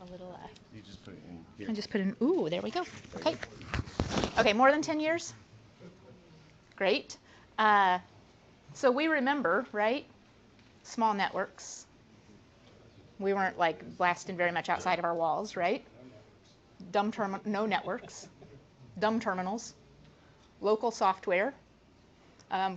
a little. You just put it in here. I just put in. Ooh, there we go. Okay. Okay, more than 10 years. Great. So we remember, right? Small networks. We weren't like blasting very much outside of our walls, right? No networks, dumb terminals, local software,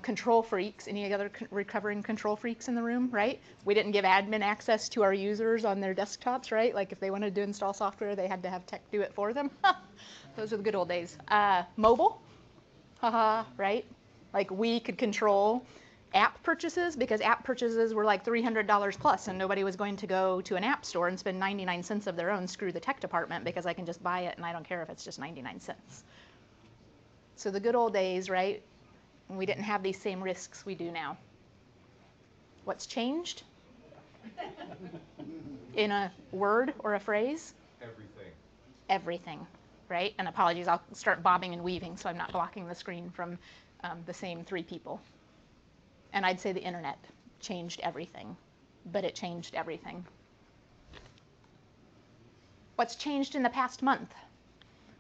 control freaks. Any other recovering control freaks in the room, right? We didn't give admin access to our users on their desktops, right? Like if they wanted to install software, they had to have tech do it for them. Those are the good old days. Mobile, haha, right? Like we could control app purchases because app purchases were like $300 plus and nobody was going to go to an app store and spend 99 cents of their own, screw the tech department, because I can just buy it and I don't care if it's just 99 cents. So the good old days, right? We didn't have these same risks we do now. What's changed? In a word or a phrase? Everything. Everything, right? And apologies, I'll start bobbing and weaving so I'm not blocking the screen from the same three people. And I'd say the internet changed everything, but it changed everything. What's changed in the past month?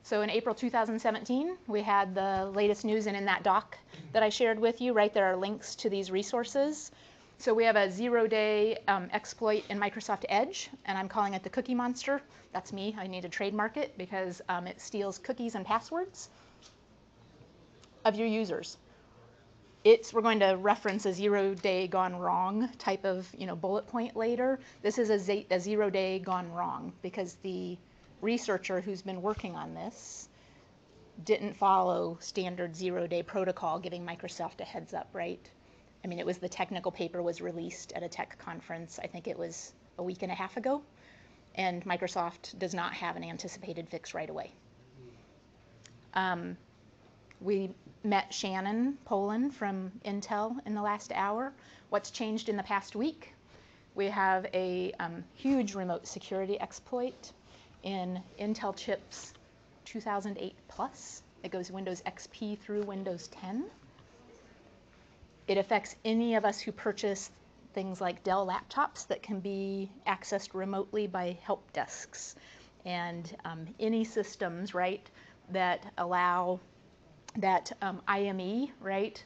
So in April 2017, we had the latest news, and in that doc that I shared with you, right, there are links to these resources. So we have a 0-day exploit in Microsoft Edge, and I'm calling it the Cookie Monster. That's me. I need to trademark it because it steals cookies and passwords of your users. We're going to reference a 0-day gone wrong type of bullet point later. This is a 0-day gone wrong because the researcher who's been working on this didn't follow standard 0-day protocol, giving Microsoft a heads up, right? I mean, the technical paper was released at a tech conference, I think it was a week and a half ago, and Microsoft does not have an anticipated fix right away. We met Shannon Poland from Intel in the last hour. What's changed in the past week? We have a huge remote security exploit in Intel chips 2008 plus. It goes Windows XP through Windows 10. It affects any of us who purchase things like Dell laptops that can be accessed remotely by help desks, and any systems, right, that allow that IME, right,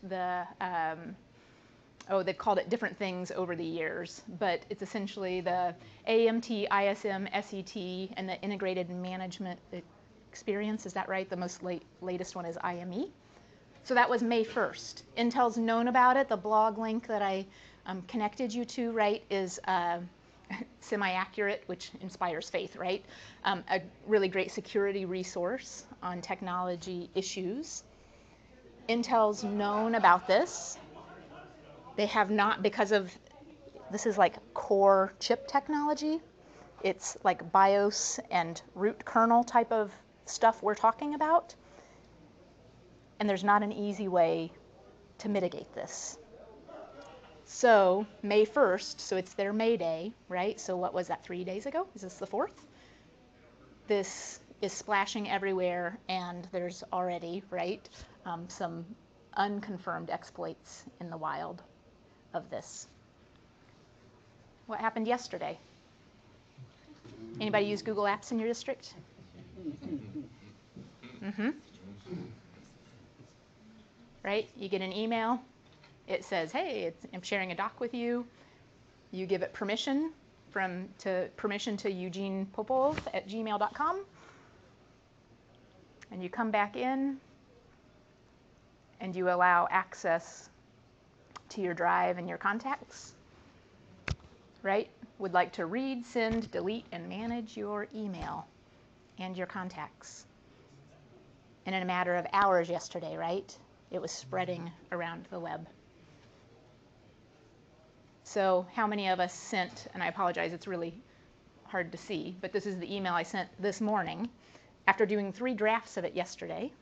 they've called it different things over the years, but it's essentially the AMT, ISM, SET, and the integrated management experience. Is that right? The most latest one is IME. So that was May 1st. Intel's known about it. The blog link that I connected you to, right, is semi-accurate, which inspires faith, right? A really great security resource on technology issues. Intel's known about this. They have not, because of, this is like core chip technology. It's like BIOS and root kernel type of stuff we're talking about. And there's not an easy way to mitigate this. So May 1st, so it's their May Day, right? So what was that, 3 days ago? Is this the 4th? This is splashing everywhere, and there's already, right, some unconfirmed exploits in the wild of this. What happened yesterday? Anybody use Google Apps in your district? Mm-hmm. Right? You get an email. It says, hey, I'm sharing a doc with you. You give it permission to Eugene Popov at gmail.com. And you come back in and you allow access to your drive and your contacts, right? Would like to read, send, delete, and manage your email and your contacts. And in a matter of hours yesterday, right, it was spreading around the web. So how many of us sent, and I apologize, it's really hard to see, but this is the email I sent this morning after doing 3 drafts of it yesterday,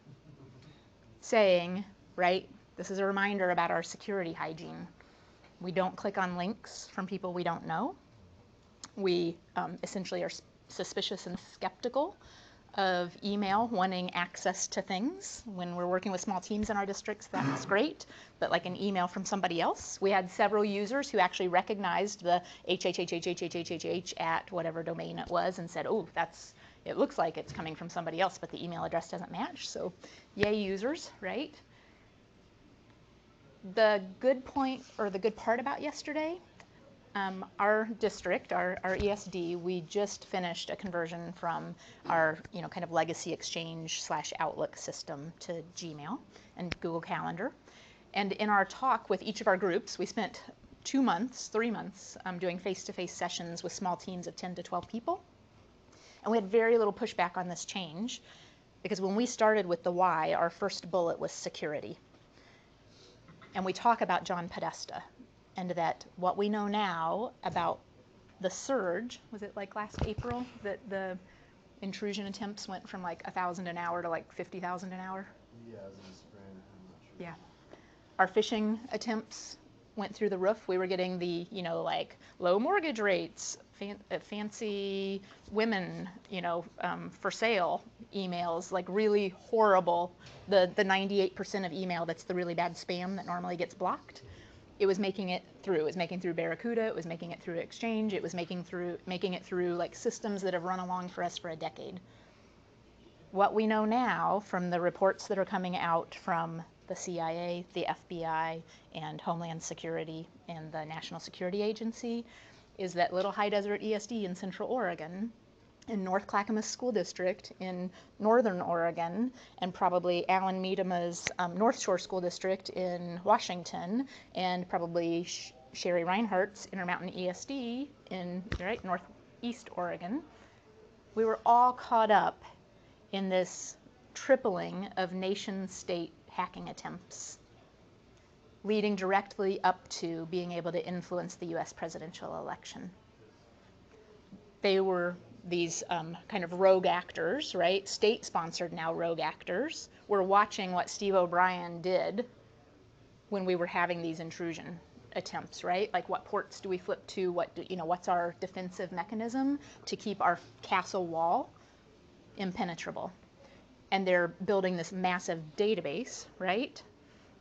saying, right, this is a reminder about our security hygiene. We don't click on links from people we don't know. We essentially are suspicious and skeptical of email wanting access to things. When we're working with small teams in our districts, that's great, but like an email from somebody else. We had several users who actually recognized the HHHHHHHH at whatever domain it was and said, oh, it looks like it's coming from somebody else, but the email address doesn't match. So yay users, right? The good point, or the good part about yesterday, our district, our ESD, we just finished a conversion from our kind of legacy Exchange / Outlook system to Gmail and Google Calendar. And in our talk with each of our groups, we spent 3 months doing face-to-face sessions with small teams of 10 to 12 people. And we had very little pushback on this change, because when we started with the why, our first bullet was security. And we talk about John Podesta, and that what we know now about the surge, was it like last April that the intrusion attempts went from like 1,000 an hour to like 50,000 an hour? Yeah, it was in the spring, I'm not sure. Yeah. Our phishing attempts went through the roof. We were getting the, like low mortgage rates, fancy women, for sale emails, like really horrible. The 98% of email that's the really bad spam that normally gets blocked. It was making it through. It was making through Barracuda. It was making it through Exchange. It was making it through like systems that have run along for us for a decade. What we know now from the reports that are coming out from the CIA, the FBI, and Homeland Security and the National Security Agency is that Little High Desert ESD in Central Oregon, in North Clackamas School District in Northern Oregon, and probably Alan Miedema's North Shore School District in Washington, and probably Sherry Reinhardt's Intermountain ESD in Northeast Oregon, we were all caught up in this tripling of nation-state hacking attempts, leading directly up to being able to influence the US presidential election. They were these kind of rogue actors, right? State-sponsored now rogue actors. We're watching what Steve O'Brien did when we were having these intrusion attempts, right? Like, what ports do we flip to? What's our defensive mechanism to keep our castle wall impenetrable? And they're building this massive database, right,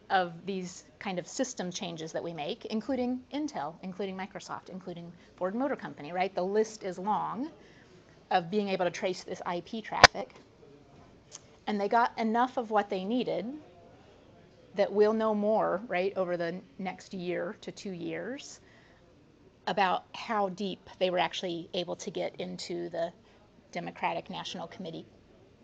of these kind of system changes that we make, including Intel, including Microsoft, including Ford Motor Company, right? The list is long of being able to trace this IP traffic. And they got enough of what they needed that we'll know more, right, over the next year to 2 years about how deep they were actually able to get into the Democratic National Committee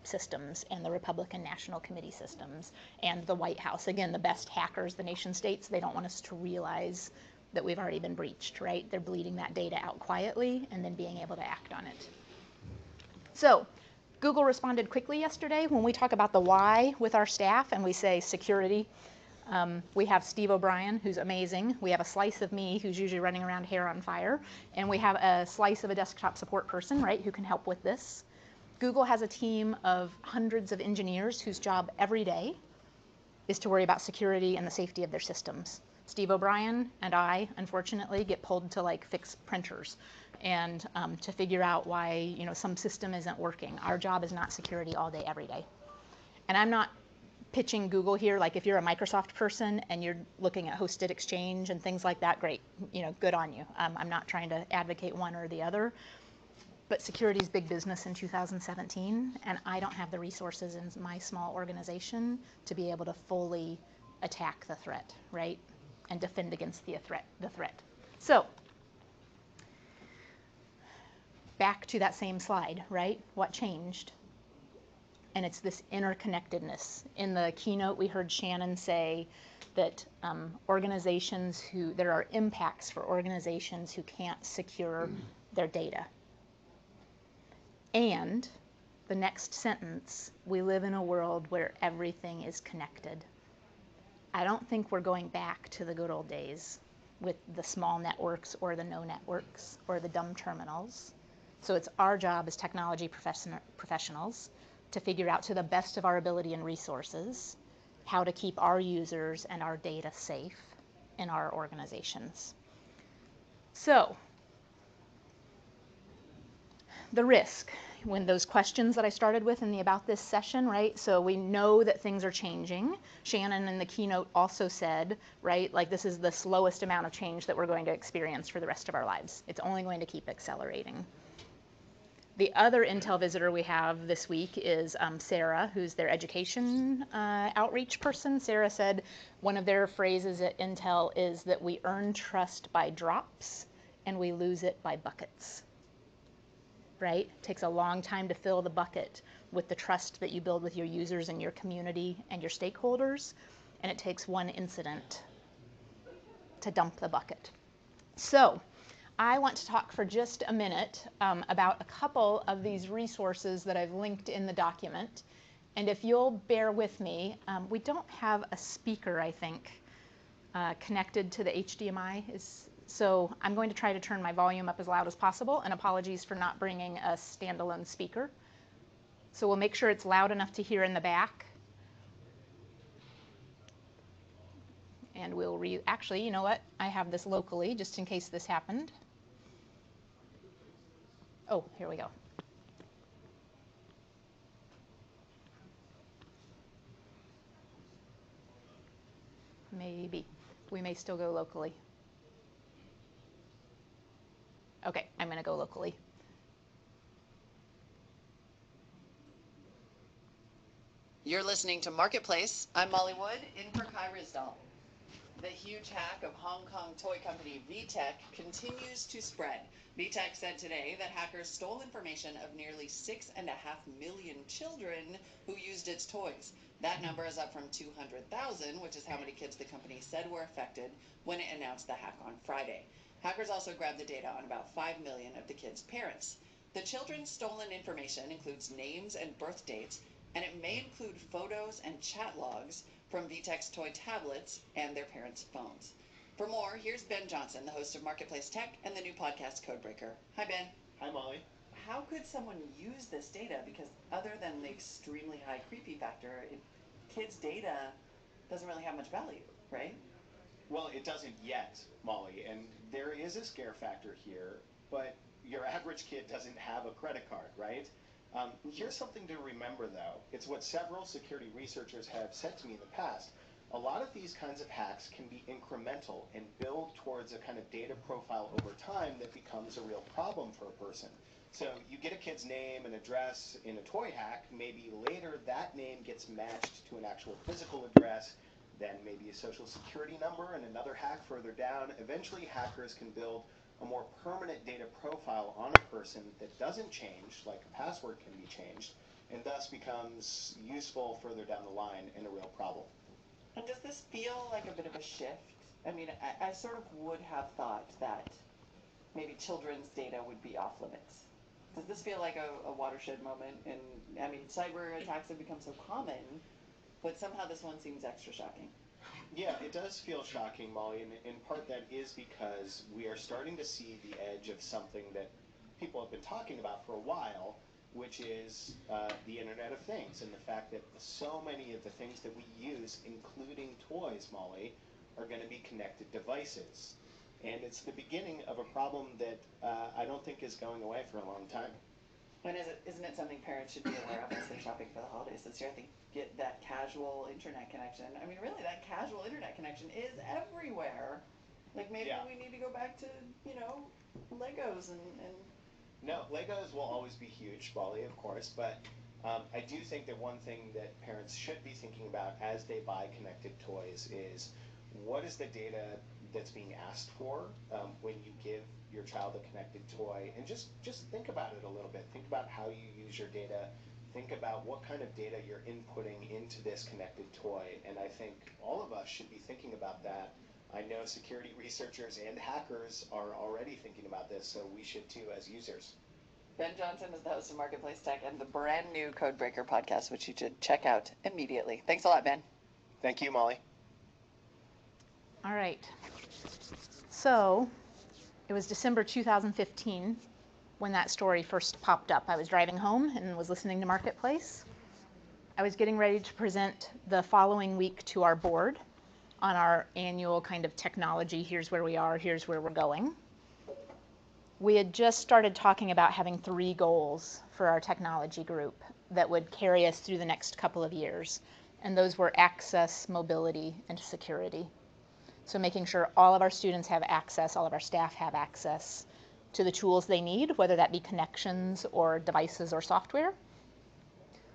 systems and the Republican National Committee systems and the White House. Again, the best hackers, the nation states, they don't want us to realize that we've already been breached, right? They're bleeding that data out quietly and then being able to act on it. So Google responded quickly yesterday. When we talk about the why with our staff and we say security, we have Steve O'Brien, who's amazing. We have a slice of me, who's usually running around hair on fire. And we have a slice of a desktop support person, right, who can help with this. Google has a team of hundreds of engineers whose job every day is to worry about security and the safety of their systems. Steve O'Brien and I, unfortunately, get pulled to like fix printers and to figure out why some system isn't working. Our job is not security all day, every day. And I'm not pitching Google here. Like, if you're a Microsoft person and you're looking at hosted Exchange and things like that, great, good on you. I'm not trying to advocate one or the other. But security is big business in 2017, and I don't have the resources in my small organization to be able to fully attack the threat, right, and defend against the threat. So back to that same slide, right? What changed? And it's this interconnectedness. In the keynote, we heard Shannon say that there are impacts for organizations who can't secure their data. And the next sentence, we live in a world where everything is connected. I don't think we're going back to the good old days with the small networks or the no networks or the dumb terminals. So it's our job as technology professionals to figure out, to the best of our ability and resources, how to keep our users and our data safe in our organizations. So the risk, when those questions that I started with in the About This session, right? So we know that things are changing. Shannon in the keynote also said, right, like this is the slowest amount of change that we're going to experience for the rest of our lives. It's only going to keep accelerating. The other Intel visitor we have this week is Sarah, who's their education outreach person. Sarah said one of their phrases at Intel is that we earn trust by drops and we lose it by buckets. Right? It takes a long time to fill the bucket with the trust that you build with your users and your community and your stakeholders, and it takes one incident to dump the bucket. So I want to talk for just a minute about a couple of these resources that I've linked in the document. And if you'll bear with me, we don't have a speaker, I think, connected to the HDMI. So I'm going to try to turn my volume up as loud as possible, and apologies for not bringing a standalone speaker. So we'll make sure it's loud enough to hear in the back. And we'll actually, you know what? I have this locally, just in case this happened. Oh, here we go. Maybe. We may still go locally. Okay, I'm going to go locally. You're listening to Marketplace. I'm Molly Wood, in for Kai Rizdal. The huge hack of Hong Kong toy company VTech continues to spread. VTech said today that hackers stole information of nearly 6.5 million children who used its toys. That number is up from 200,000, which is how many kids the company said were affected when it announced the hack on Friday. Hackers also grabbed the data on about 5 million of the kids' parents. The children's stolen information includes names and birth dates, and it may include photos and chat logs from VTech's toy tablets and their parents' phones. For more, here's Ben Johnson, the host of Marketplace Tech and the new podcast Codebreaker. Hi, Ben. Hi, Molly. How could someone use this data? Because other than the extremely high creepy factor, kids' data doesn't really have much value, right? Well, it doesn't yet, Molly, and there is a scare factor here, but your average kid doesn't have a credit card, right? Here's something to remember, though. It's what several security researchers have said to me in the past. A lot of these kinds of hacks can be incremental and build towards a kind of data profile over time that becomes a real problem for a person. So you get a kid's name and address in a toy hack, maybe later that name gets matched to an actual physical address, then maybe a social security number and another hack further down. Eventually hackers can build a more permanent data profile on a person that doesn't change, like a password can be changed, and thus becomes useful further down the line and a real problem. And does this feel like a bit of a shift? I mean, I sort of would have thought that maybe children's data would be off limits. Does this feel like a watershed moment? And I mean, cyber attacks have become so common, but somehow this one seems extra shocking. Yeah, it does feel shocking, Molly, and in part that is because we are starting to see the edge of something that people have been talking about for a while, which is the Internet of Things, and the fact that so many of the things that we use, including toys, Molly, are going to be connected devices. And it's the beginning of a problem that I don't think is going away for a long time. And isn't it something parents should be aware of as they're shopping for the holidays this year? I think get that casual internet connection. I mean, really, that casual internet connection is everywhere. Like, maybe we need to go back to, you know, Legos and... No, Legos will always be huge, Molly, of course, but I do think that one thing that parents should be thinking about as they buy connected toys is what is the data that's being asked for when you give your child a connected toy, and just think about it a little bit. Think about how you use your data. Think about what kind of data you're inputting into this connected toy, and I think all of us should be thinking about that. I know security researchers and hackers are already thinking about this, so we should too as users. Ben Johnson is the host of Marketplace Tech and the brand new Codebreaker podcast, which you should check out immediately. Thanks a lot, Ben. Thank you, Molly. All right. So it was December 2015 when that story first popped up. I was driving home and was listening to Marketplace. I was getting ready to present the following week to our board on our annual kind of technology, here's where we are, here's where we're going. we had just started talking about having 3 goals for our technology group that would carry us through the next couple of years. And those were access, mobility, and security. So making sure all of our students have access, all of our staff have access to the tools they need, whether that be connections or devices or software.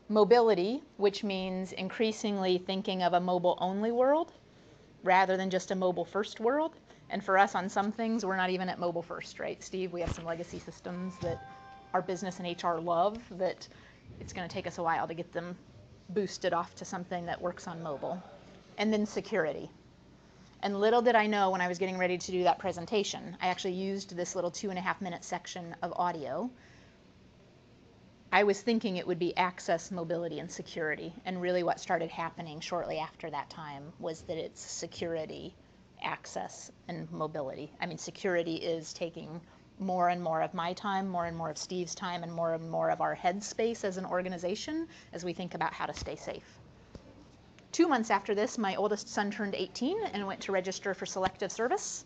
Mobility, which means increasingly thinking of a mobile-only world rather than just a mobile-first world. And for us, on some things, we're not even at mobile-first, right, Steve? We have some legacy systems that our business and HR love that it's going to take us a while to get them boosted off to something that works on mobile. And then security. And little did I know when I was getting ready to do that presentation, I actually used this little 2.5-minute section of audio. I was thinking it would be access, mobility, and security. And really what started happening shortly after that time was that it's security, access, and mobility. I mean, security is taking more and more of my time, more and more of Steve's time, and more of our headspace as an organization as we think about how to stay safe. 2 months after this, my oldest son turned 18 and went to register for selective service,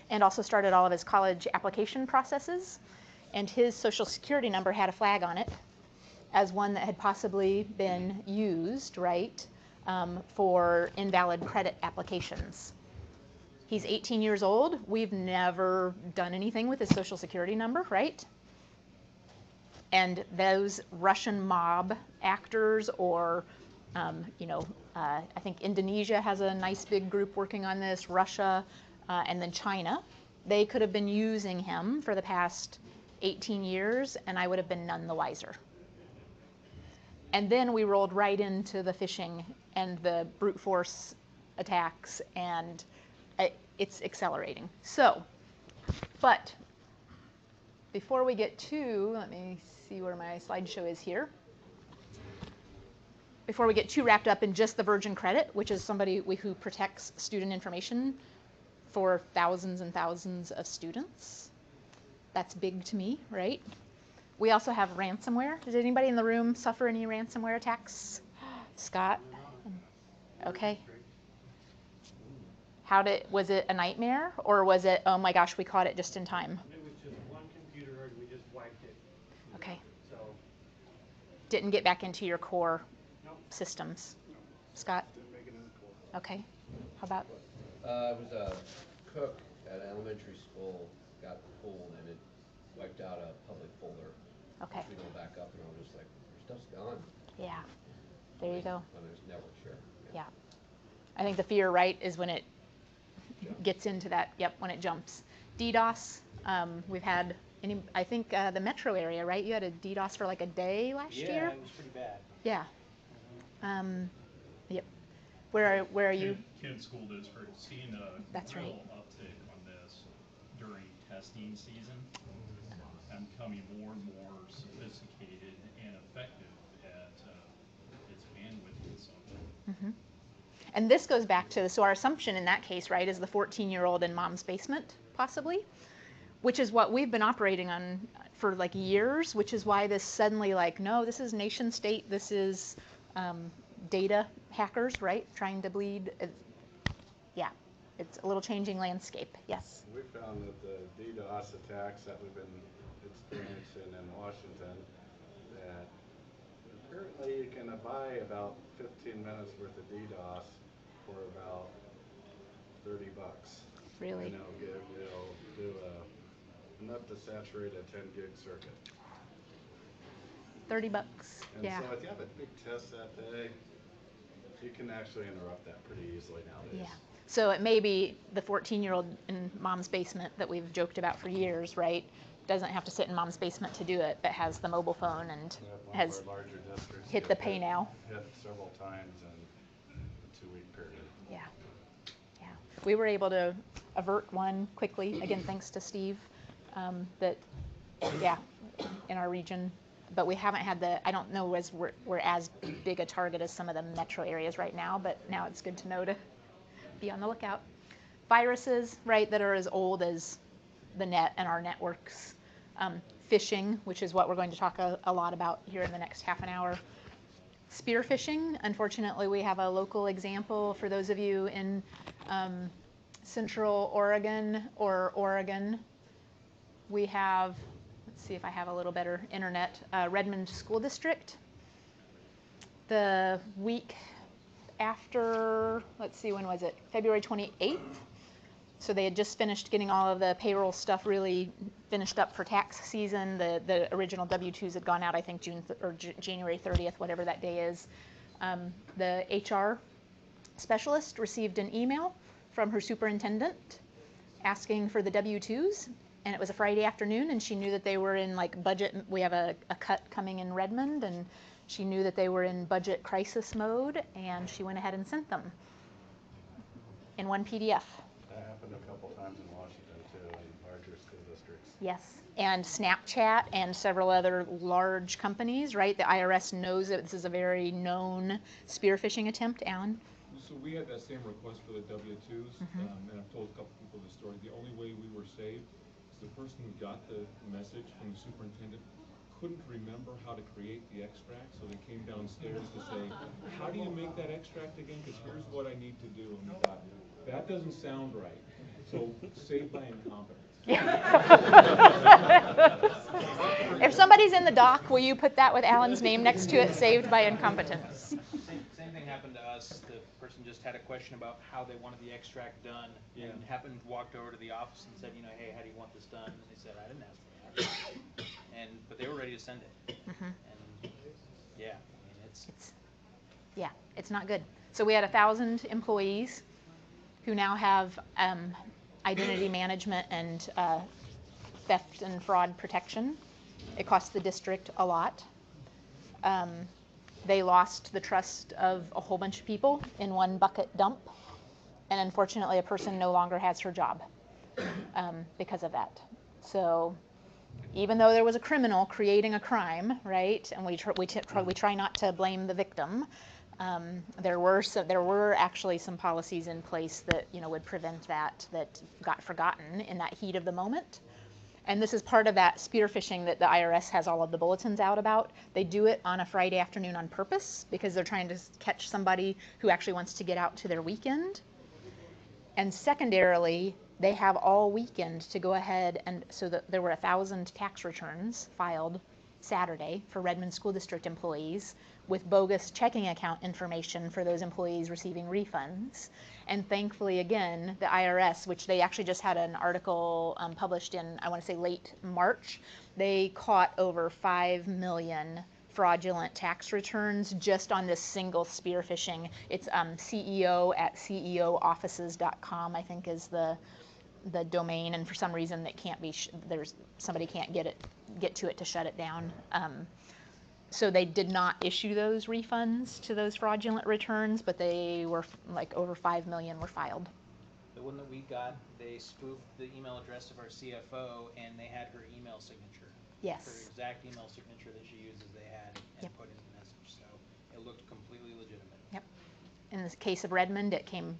and also started all of his college application processes. And his social security number had a flag on it as one that had possibly been used, right, for invalid credit applications. He's 18 years old. We've never done anything with his social security number, right? And those Russian mob actors, or I think Indonesia has a nice big group working on this, Russia, and then China. They could have been using him for the past 18 years, and I would have been none the wiser. And then we rolled right into the phishing and the brute force attacks, and it's accelerating. So, but before we get to, let me see where my slideshow is here. Before we get too wrapped up in just the Virgin Credit, which is somebody who protects student information for thousands and thousands of students. That's big to me, right? We also have ransomware. Did anybody in the room suffer any ransomware attacks? Scott? Okay. Was it a nightmare, or was it, oh my gosh, we caught it just in time? It was just one computer and we just wiped it. Okay. So. Didn't get back into your core Nope. systems. Scott? Didn't make it in the core. Okay. How about? It was a cook at an elementary school got pulled and it wiped out a public folder. Okay. We go back up and I was just like, your stuff's gone. Yeah. There you go. When there's network share. Yeah. I think the fear, right, is when it gets into that, when it jumps. DDoS, we've had, I think the metro area, right? You had a DDoS for like a day last year? Yeah, it was pretty bad. Yeah. Yep. Where are you? Kent School District seeing a That's real right. uptick on this during testing season and becoming more and more sophisticated and effective at its bandwidth consumption. Mm-hmm. And this goes back to, so our assumption in that case, right, is the 14-year-old in mom's basement, possibly, which is what we've been operating on for like years, which is why this suddenly like, no, this is nation state, this is data hackers, right, trying to bleed. Yeah, it's a little changing landscape. Yes? We found that the DDoS attacks that we've been experiencing in Washington, that apparently you can buy about 15 minutes worth of DDoS for about $30. Really? And it'll do enough to saturate a 10 gig circuit. $30, And yeah. so if you have a big test that day, you can actually interrupt that pretty easily nowadays. Yeah. So it may be the 14-year-old in mom's basement that we've joked about for years, right? Doesn't have to sit in mom's basement to do it, but has the mobile phone and has hit the pay now. Hit several times in a 2-week period. Yeah. Yeah. We were able to avert one quickly, again, thanks to Steve, in our region. But we haven't had I don't know as we're as big a target as some of the metro areas right now, but now it's good to know to be on the lookout. Viruses, right, that are as old as the net and our networks. Phishing, which is what we're going to talk a lot about here in the next half an hour. Spear phishing, unfortunately, we have a local example for those of you in Central Oregon or Oregon. we have, let's see if I have a little better internet, Redmond School District. The week after, let's see, when was it? February 28th. So they had just finished getting all of the payroll stuff really finished up for tax season. The original W-2s had gone out, I think, January 30th, whatever that day is. The HR specialist received an email from her superintendent asking for the W-2s, and it was a Friday afternoon, and she knew that they were in like budget. We have a cut coming in Redmond, and she knew that they were in budget crisis mode, and she went ahead and sent them in one PDF. That happened a couple times in Washington too, in larger school districts. Yes, and Snapchat and several other large companies, right? The IRS knows that this is a very known spear phishing attempt. Alan? So we had that same request for the W-2s, and I've told a couple people the story. The only way we were saved is the person who got the message from the superintendent couldn't remember how to create the extract, so they came downstairs to say, how do you make that extract again? Because here's what I need to do. And we thought, that doesn't sound right. So saved by incompetence. If somebody's in the doc, will you put that with Alan's name next to it, saved by incompetence? Same thing happened to us. The person just had a question about how they wanted the extract done, and happened walked over to the office and said, hey, how do you want this done? And they said, I didn't ask for that. But they were ready to send it. And yeah, it's not good. So we had 1,000 employees who now have identity management and theft and fraud protection. It cost the district a lot. They lost the trust of a whole bunch of people in one bucket dump, and unfortunately a person no longer has her job because of that. So even though there was a criminal creating a crime, right, and we try not to blame the victim, there were actually some policies in place that would prevent that got forgotten in that heat of the moment. And this is part of that spear phishing that the IRS has all of the bulletins out about. They do it on a Friday afternoon on purpose because they're trying to catch somebody who actually wants to get out to their weekend. And secondarily, they have all weekend to go ahead, and so there were 1,000 tax returns filed Saturday for Redmond School District employees with bogus checking account information for those employees receiving refunds. And thankfully, again, the IRS, which they actually just had an article published in, I want to say late March, they caught over 5 million fraudulent tax returns just on this single spear phishing. It's CEO@CEOoffices.com, I think is the domain, and for some reason that can't be, somebody can't get to it to shut it down. So they did not issue those refunds to those fraudulent returns, but they were like over 5 million were filed. The one that we got, they spoofed the email address of our CFO, and they had her email signature. Yes. Her exact email signature that she uses, they had and put in the message. So it looked completely legitimate. Yep. In the case of Redmond, it came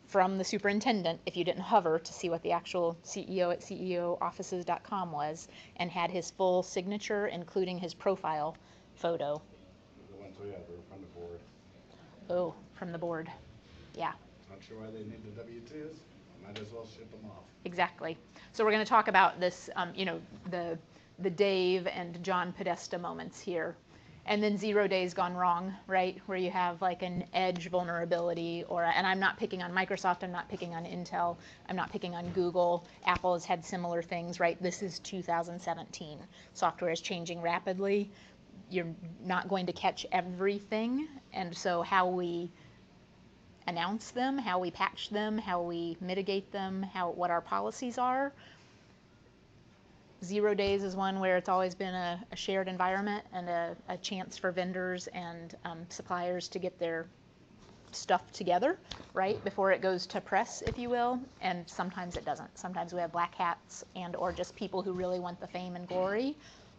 from the superintendent, if you didn't hover to see what the actual CEO@CEOoffices.com was, and had his full signature, including his profile photo. The ones we had were from the board. Oh, from the board. Yeah. Not sure why they need the W-2s. Might as well ship them off. Exactly. So we're going to talk about this, the Dave and John Podesta moments here. And then 0 days gone wrong, right? Where you have like an edge vulnerability, and I'm not picking on Microsoft, I'm not picking on Intel, I'm not picking on Google. Apple has had similar things, right? This is 2017. Software is changing rapidly. You're not going to catch everything, and so how we announce them, how we patch them, how we mitigate them, what our policies are. 0 days is one where it's always been a shared environment and a chance for vendors and suppliers to get their stuff together, right, before it goes to press, if you will, and sometimes it doesn't. Sometimes we have black hats or just people who really want the fame and glory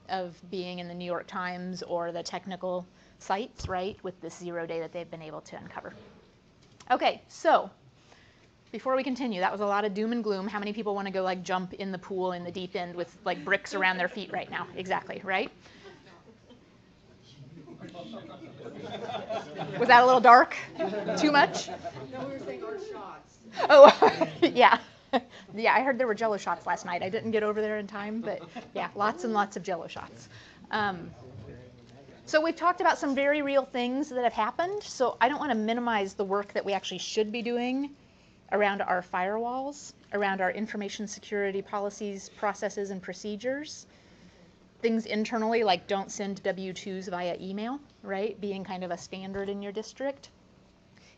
of being in the New York Times or the technical sites, right, with this 0 day that they've been able to uncover. Okay, so before we continue, that was a lot of doom and gloom. How many people want to go like jump in the pool in the deep end with like bricks around their feet right now? Exactly, right? Was that a little dark? Too much? No, we were saying our shots. Oh, yeah. Yeah, I heard there were Jello shots last night. I didn't get over there in time, but yeah, lots and lots of Jello shots. So we've talked about some very real things that have happened. So I don't want to minimize the work that we actually should be doing around our firewalls, around our information security policies, processes, and procedures. Things internally like don't send W-2s via email, right? Being kind of a standard in your district.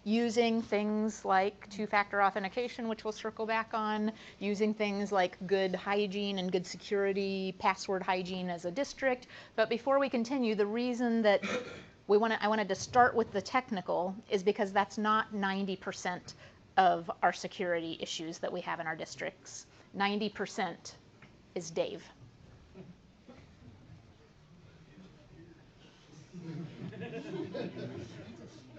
Using things like two-factor authentication, which we'll circle back on, using things like good hygiene and good security, password hygiene as a district. But before we continue, the reason that I wanted to start with the technical is because that's not 90% of our security issues that we have in our districts. 90% is Dave.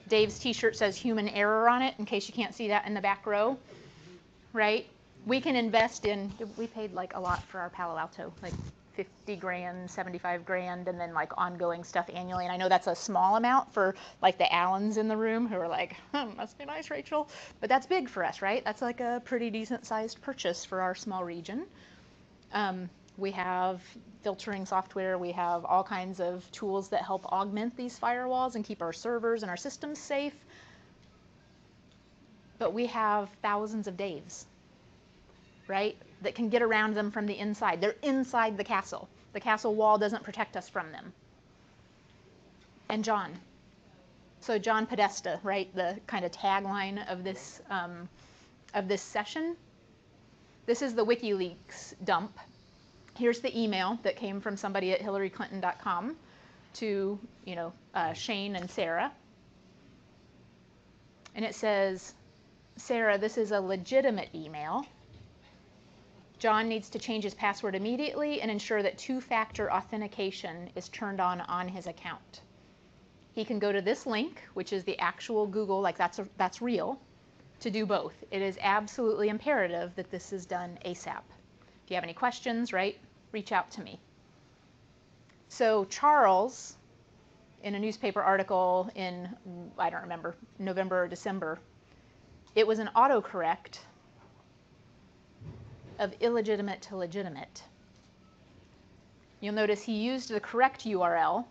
Dave's t-shirt says human error on it, in case you can't see that in the back row, right? We can invest in, we paid like a lot for our Palo Alto, like 50 grand, 75 grand, and then like ongoing stuff annually. And I know that's a small amount for like the Allens in the room who are like, must be nice, Rachel. But that's big for us, right? That's like a pretty decent sized purchase for our small region. We have filtering software. We have all kinds of tools that help augment these firewalls and keep our servers and our systems safe. But we have thousands of Daves, right, that can get around them from the inside. They're inside the castle. The castle wall doesn't protect us from them. And John. So John Podesta, right, the kind of tagline of this session. This is the WikiLeaks dump. Here's the email that came from somebody at HillaryClinton.com to, Shane and Sarah. And it says, Sarah, this is a legitimate email. John needs to change his password immediately and ensure that two-factor authentication is turned on his account. He can go to this link, which is the actual Google, like that's real, to do both. It is absolutely imperative that this is done ASAP. If you have any questions, right, reach out to me. So Charles, in a newspaper article in, I don't remember, November or December, it was an autocorrect of illegitimate to legitimate. You'll notice he used the correct URL,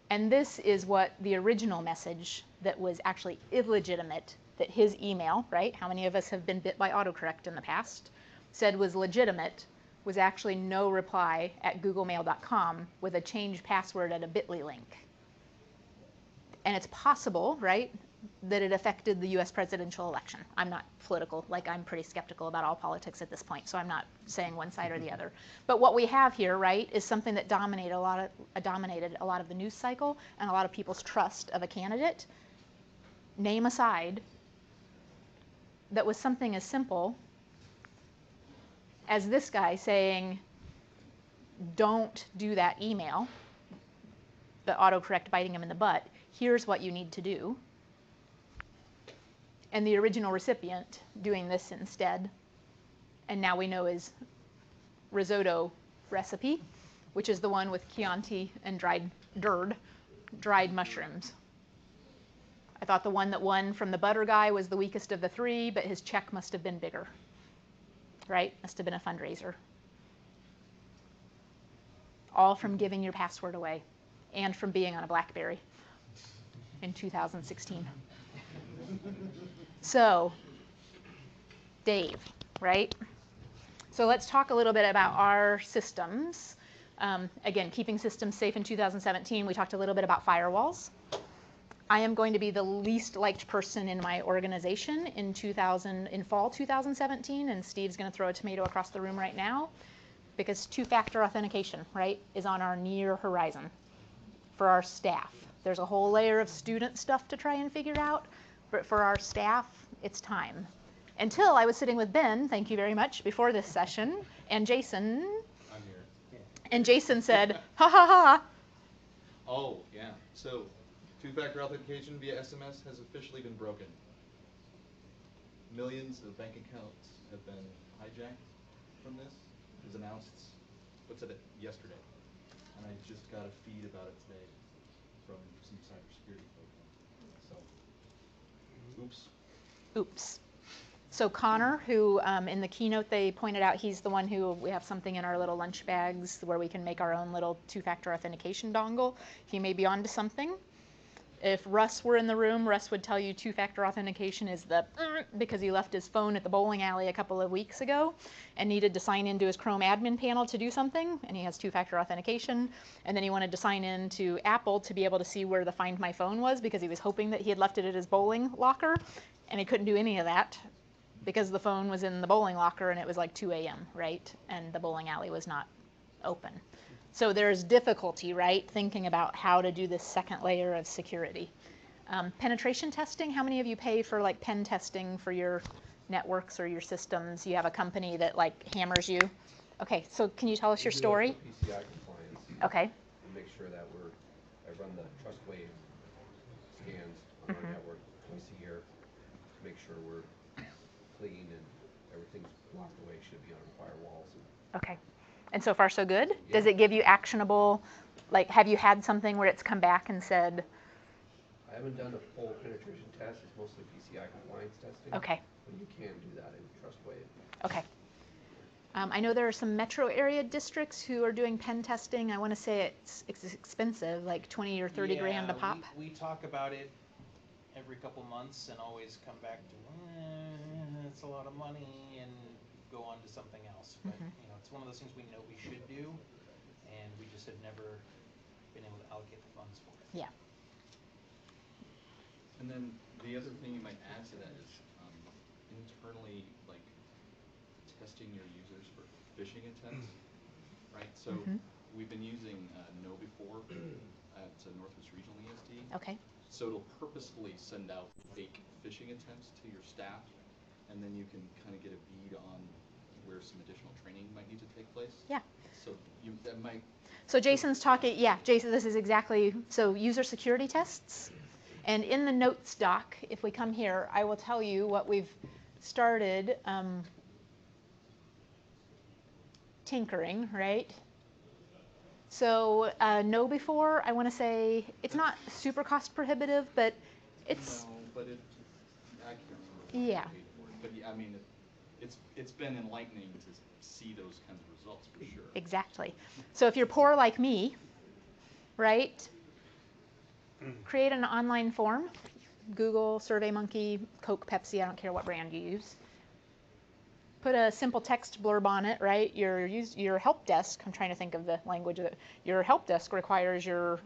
and this is what the original message that was actually illegitimate, that his email, right, how many of us have been bit by autocorrect in the past, said was legitimate, was actually no reply at googlemail.com with a changed password at a bit.ly link. And it's possible, right, that it affected the US presidential election. I'm not political, like I'm pretty skeptical about all politics at this point, so I'm not saying one side or the other. But what we have here, right, is something that dominated a lot of the news cycle and a lot of people's trust of a candidate, name aside, that was something as simple as this guy saying, don't do that email, the autocorrect biting him in the butt, here's what you need to do. And the original recipient doing this instead, and now we know is risotto recipe, which is the one with Chianti and dried mushrooms. I thought the one that won from the butter guy was the weakest of the three, but his check must have been bigger, right? Must have been a fundraiser. All from giving your password away and from being on a BlackBerry in 2016. So, Dave, right? So let's talk a little bit about our systems. Again, keeping systems safe in 2017, we talked a little bit about firewalls. I am going to be the least liked person in my organization in fall 2017, and Steve's going to throw a tomato across the room right now, because two-factor authentication, right, is on our near horizon for our staff. There's a whole layer of student stuff to try and figure out, but for our staff, it's time. Until I was sitting with Ben, thank you very much, before this session, and Jason. I'm here. And Jason said, ha ha ha. Oh, yeah. So, two-factor authentication via SMS has officially been broken. Millions of bank accounts have been hijacked from this. It was announced, yesterday. And I just got a feed about it today from some cybersecurity folks. So, oops. Oops. So Connor, who in the keynote they pointed out, he's the one who, we have something in our little lunch bags where we can make our own little two-factor authentication dongle. He may be onto something. If Russ were in the room, Russ would tell you two-factor authentication is the because he left his phone at the bowling alley a couple of weeks ago and needed to sign into his Chrome admin panel to do something, and he has two-factor authentication. And then he wanted to sign in to Apple to be able to see where the Find My Phone was because he was hoping that he had left it at his bowling locker, and he couldn't do any of that because the phone was in the bowling locker and it was like 2 a.m., right? And the bowling alley was not open. So there's difficulty, right, thinking about how to do this second layer of security. Penetration testing, how many of you pay for like pen testing for your networks or your systems? You have a company that like hammers you. Okay, so can you tell us your story? PCI compliance. Okay. And make sure that I run the trust wave scans on our network twice a year to make sure we're clean and everything's locked away. Should be on our firewalls. Okay. And so far so good? Yeah. Does it give you actionable, like have you had something where it's come back and said? I haven't done a full penetration test. It's mostly PCI compliance testing. Okay. But you can do that in TrustWave. Okay. I know there are some metro area districts who are doing pen testing. I want to say it's expensive, like 20 or 30 grand a pop. We talk about it every couple months and always come back to, it's a lot of money, and go on to something else. But you know, it's one of those things we know we should do, and we just have never been able to allocate the funds for it. Yeah. And then the other thing you might add to that is internally, like testing your users for phishing intents, right? So we've been using KnowBe4 at Northwest Regional ESD. Okay. So it'll purposefully send out fake phishing attempts to your staff, and then you can kind of get a bead on where some additional training might need to take place. Yeah. So that might. So Jason's talking, yeah, Jason, this is exactly, so user security tests. And in the notes doc, if we come here, I will tell you what we've started tinkering, right? So KnowBe4, I want to say, it's not super cost prohibitive, but it's. No, but I can't remember what I paid for it. But yeah, I mean, it's been enlightening to see those kinds of results for sure. Exactly. So if you're poor like me, right, create an online form, Google, SurveyMonkey, Coke, Pepsi, I don't care what brand you use. Put a simple text blurb on it, right? Your help desk, I'm trying to think of the language of it. Your help desk requires your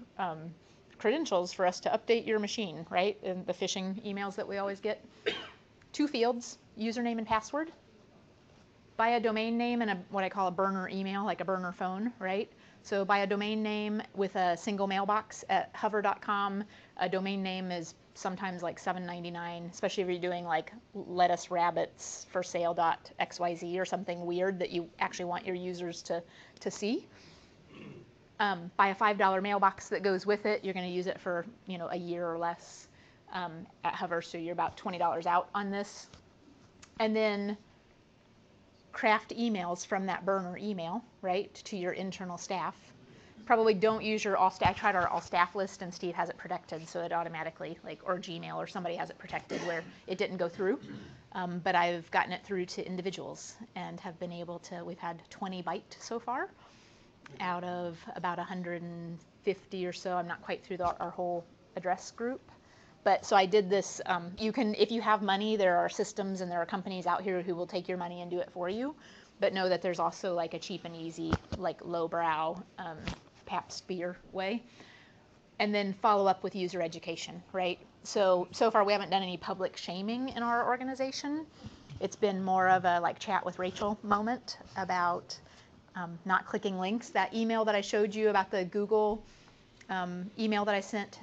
credentials for us to update your machine, right? And the phishing emails that we always get. 2 fields, username and password. Buy a domain name and what I call a burner email, like a burner phone, right? So buy a domain name with a single mailbox at hover.com. A domain name is sometimes like $7.99, especially if you're doing like lettuce rabbits for sale.xyz or something weird that you actually want your users to see. Buy a $5 mailbox that goes with it. You're going to use it for a year or less at Hover, so you're about $20 out on this. And then craft emails from that burner email, right, to your internal staff. Probably don't use your all staff. I tried our all staff list and Steve has it protected, so it automatically, or Gmail or somebody has it protected where it didn't go through. But I've gotten it through to individuals and have been able to, we've had 20 bite so far out of about 150 or so. I'm not quite through our whole address group. But so I did this, you can, if you have money, there are systems and there are companies out here who will take your money and do it for you. But know that there's also like a cheap and easy, like lowbrow Pabst beer way. And then follow up with user education, right? So far we haven't done any public shaming in our organization. It's been more of a like chat with Rachel moment about not clicking links. That email that I showed you about the Google email that I sent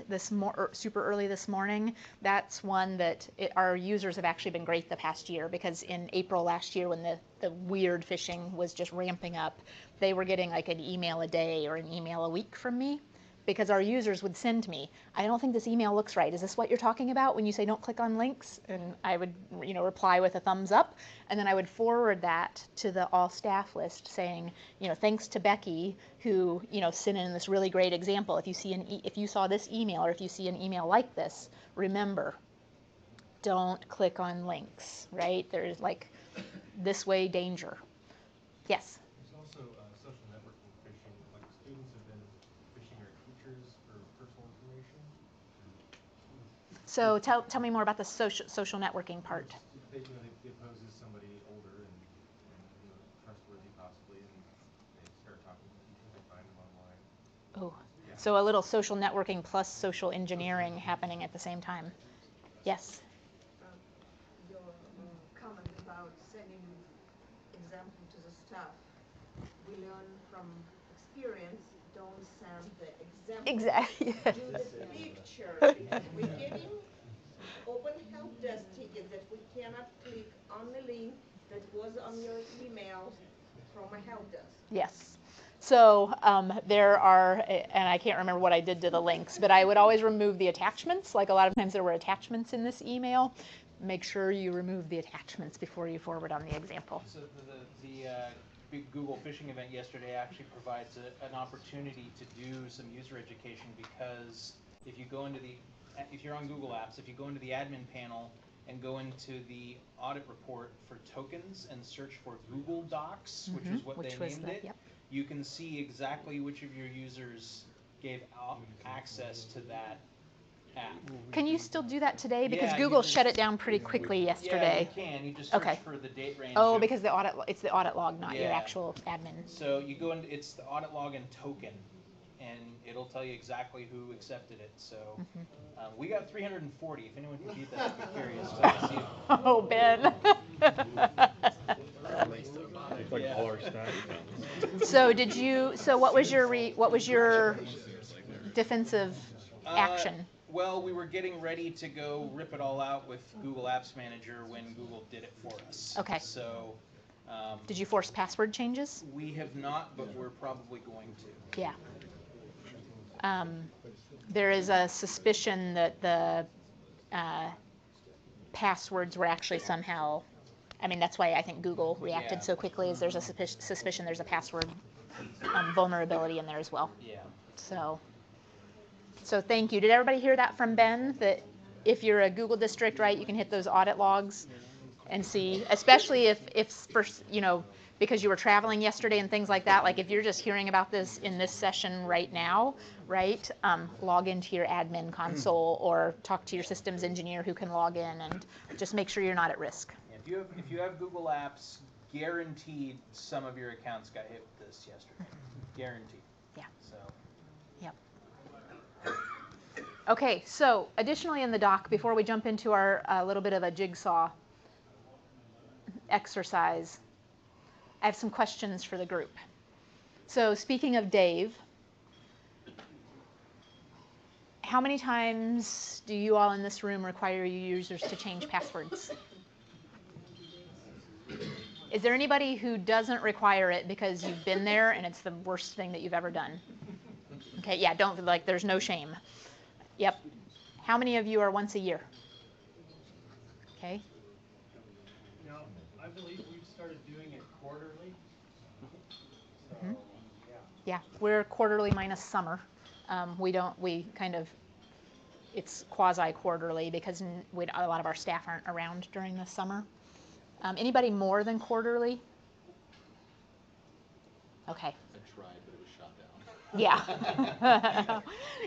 super early this morning, that's one that our users have actually been great the past year, because in April last year when the weird phishing was just ramping up, they were getting like an email a day or an email a week from me, because our users would send me, I don't think this email looks right. Is this what you're talking about when you say don't click on links? And I would reply with a thumbs up, and then I would forward that to the all staff list saying, thanks to Becky who sent in this really great example. If you saw this email or if you see an email like this, remember, don't click on links, right? There's like this way danger. Yes? There's also social networking phishing. Like students have been phishing our teachers for personal information. So tell me more about the social networking part. They pose as somebody older and trustworthy possibly, and they start talking to teachers. They find them online. Oh, so a little social networking plus social engineering happening at the same time. Yes? Your comment about sending example to the staff. We learn from experience, don't send the example. Exactly. Use the picture. Because we're getting open help desk tickets that we cannot click on the link that was on your email from a help desk. Yes. So there are, and I can't remember what I did to the links, but I would always remove the attachments. Like a lot of times there were attachments in this email. Make sure you remove the attachments before you forward on the example. So the big Google phishing event yesterday actually provides an opportunity to do some user education, because if you go into if you're on Google Apps, if you go into the admin panel and go into the audit report for tokens and search for Google Docs, which is what they named it, you can see exactly which of your users gave access to that app. Can you still do that today? Because Yeah, Google shut it down pretty quickly yesterday. Yeah, you can. You just search for the date range. Oh, because it's the audit log, not your actual admin. So you go into, it's the audit log and token, and it'll tell you exactly who accepted it. So we got 340. If anyone can beat that, I'd be curious. Oh, Ben. Like all our staff. So did you? So what was your defensive action? Well, we were getting ready to go rip it all out with Google Apps Manager when Google did it for us. Okay. So. Did you force password changes? We have not, but we're probably going to. Yeah. There is a suspicion that the passwords were actually somehow. I mean, that's why I think Google reacted so quickly. Is there's a suspicion there's a password vulnerability in there as well. Yeah. So thank you. Did everybody hear that from Ben? That if you're a Google district, right, you can hit those audit logs and see, especially if first, because you were traveling yesterday and things like that. Like if you're just hearing about this in this session right now, right, log into your admin console or talk to your systems engineer who can log in and just make sure you're not at risk. If you have Google Apps, guaranteed some of your accounts got hit with this yesterday. Guaranteed. Yeah. So. Yep. Okay, so additionally in the doc, before we jump into our little bit of a jigsaw exercise, I have some questions for the group. So speaking of Dave, how many times do you all in this room require your users to change passwords? Is there anybody who doesn't require it because you've been there and it's the worst thing that you've ever done? Okay, yeah, don't, like, there's no shame. Yep. How many of you are once a year? Okay. Now, I believe we've started doing it quarterly. So, Yeah, we're quarterly minus summer. It's quasi-quarterly because a lot of our staff aren't around during the summer. Anybody more than quarterly? Okay. I tried, but it was shot down. Yeah.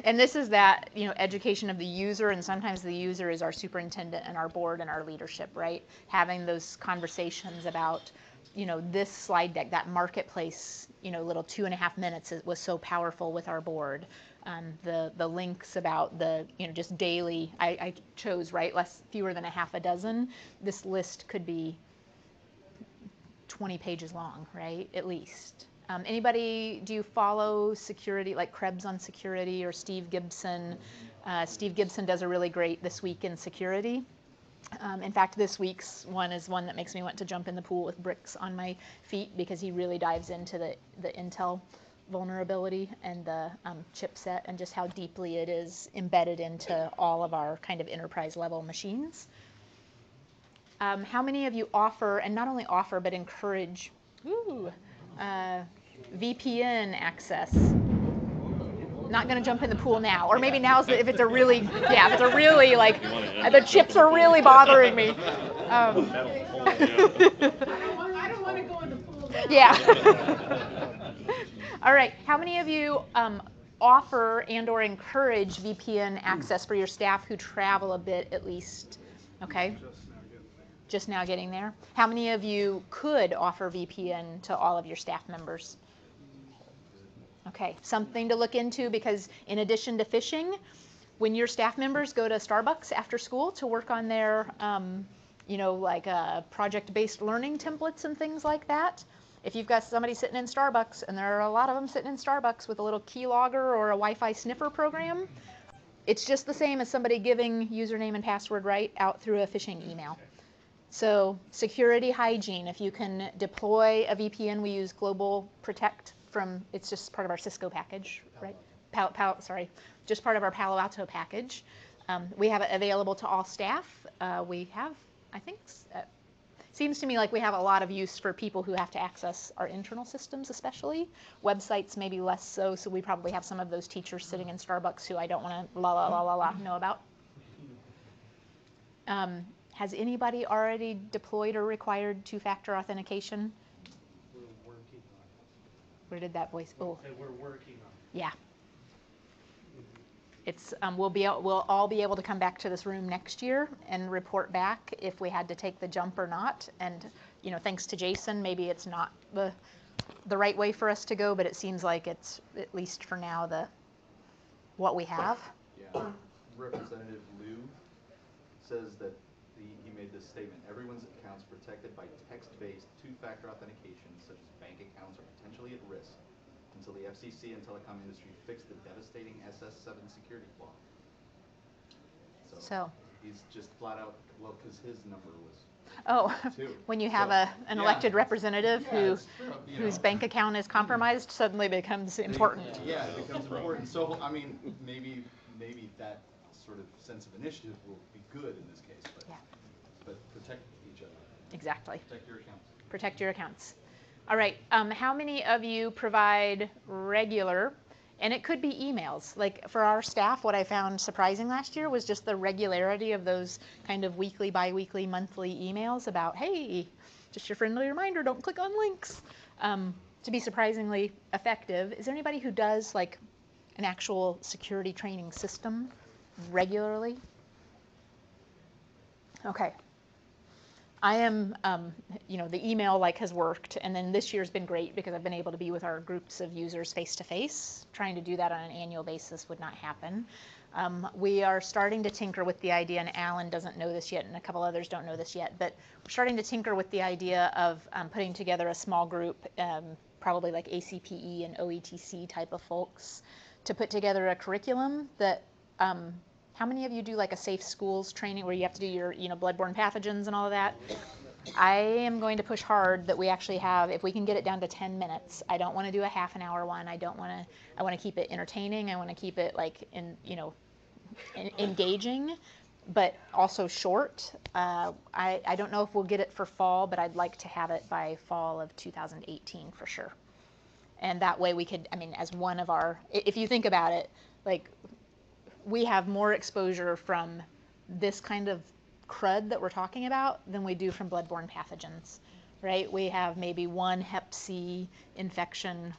And this is that, education of the user, and sometimes the user is our superintendent and our board and our leadership, right? Having those conversations about, this slide deck, that marketplace, little 2.5 minutes was so powerful with our board. The links about the, just daily, I chose, right, fewer than a half a dozen. This list could be 20 pages long, right, at least. Anybody, do you follow security, like Krebs on security or Steve Gibson? Steve Gibson does a really great This Week in Security. In fact, this week's one is one that makes me want to jump in the pool with bricks on my feet because he really dives into the Intel vulnerability and the chipset and just how deeply it is embedded into all of our kind of enterprise level machines. How many of you offer, and not only offer, but encourage VPN access? not going to jump in the pool now. Or maybe now's if it's a really, yeah, if it's a really like, the chips are really bothering me. I don't want to go in the pool now. Yeah. All right. How many of you offer and or encourage VPN access for your staff who travel a bit at least? Okay. Just now getting there. How many of you could offer VPN to all of your staff members? Okay, something to look into, because in addition to phishing, when your staff members go to Starbucks after school to work on their, like project-based learning templates and things like that, if you've got somebody sitting in Starbucks, and there are a lot of them sitting in Starbucks with a little keylogger or a Wi-Fi sniffer program, it's just the same as somebody giving username and password right out through a phishing email. So security hygiene, if you can deploy a VPN, we use Global Protect from, it's just part of our Cisco package, right? Just part of our Palo Alto package. We have it available to all staff. We have, I think, seems to me like we have a lot of use for people who have to access our internal systems especially. Websites maybe less so, so we probably have some of those teachers sitting in Starbucks who I don't want to know about. Has anybody already deployed or required two-factor authentication? We're working on it. Where did that voice? Oh. We're working on it. Yeah. It's we'll all be able to come back to this room next year and report back if we had to take the jump or not. And thanks to Jason, maybe it's not the right way for us to go, but it seems like it's, at least for now, what we have. Yeah. Representative Liu says that he made this statement: everyone's accounts protected by text-based two-factor authentication, such as bank accounts, are potentially at risk until the FCC and telecom industry fix the devastating SS7 security flaw. So he's just flat out, well, because his number was when you have an elected representative whose bank account is compromised, suddenly becomes important. Yeah, it becomes important. So I mean, maybe that sort of sense of initiative will be good in this case, but protect each other. Exactly. Protect your accounts. Protect your accounts. All right. How many of you provide regular, and it could be emails? Like for our staff, what I found surprising last year was just the regularity of those kind of weekly, bi-weekly, monthly emails about, hey, just your friendly reminder, don't click on links, to be surprisingly effective. Is there anybody who does like an actual security training system regularly? Okay. I am, the email has worked, and then this year's been great because I've been able to be with our groups of users face to face. Trying to do that on an annual basis would not happen. We are starting to tinker with the idea, and Alan doesn't know this yet, and a couple others don't know this yet, but we're starting to tinker with the idea of putting together a small group, probably like ACPE and OETC type of folks, to put together a curriculum that, how many of you do like a safe schools training where you have to do your, bloodborne pathogens and all of that? I am going to push hard that we actually have, if we can get it down to 10 minutes. I don't want to do a half an hour one. I want to keep it entertaining. I want to keep it engaging, but also short. I don't know if we'll get it for fall, but I'd like to have it by fall of 2018 for sure. And that way we could, as one of our, if you think about it, we have more exposure from this kind of crud that we're talking about than we do from bloodborne pathogens, right? We have maybe one Hep C infection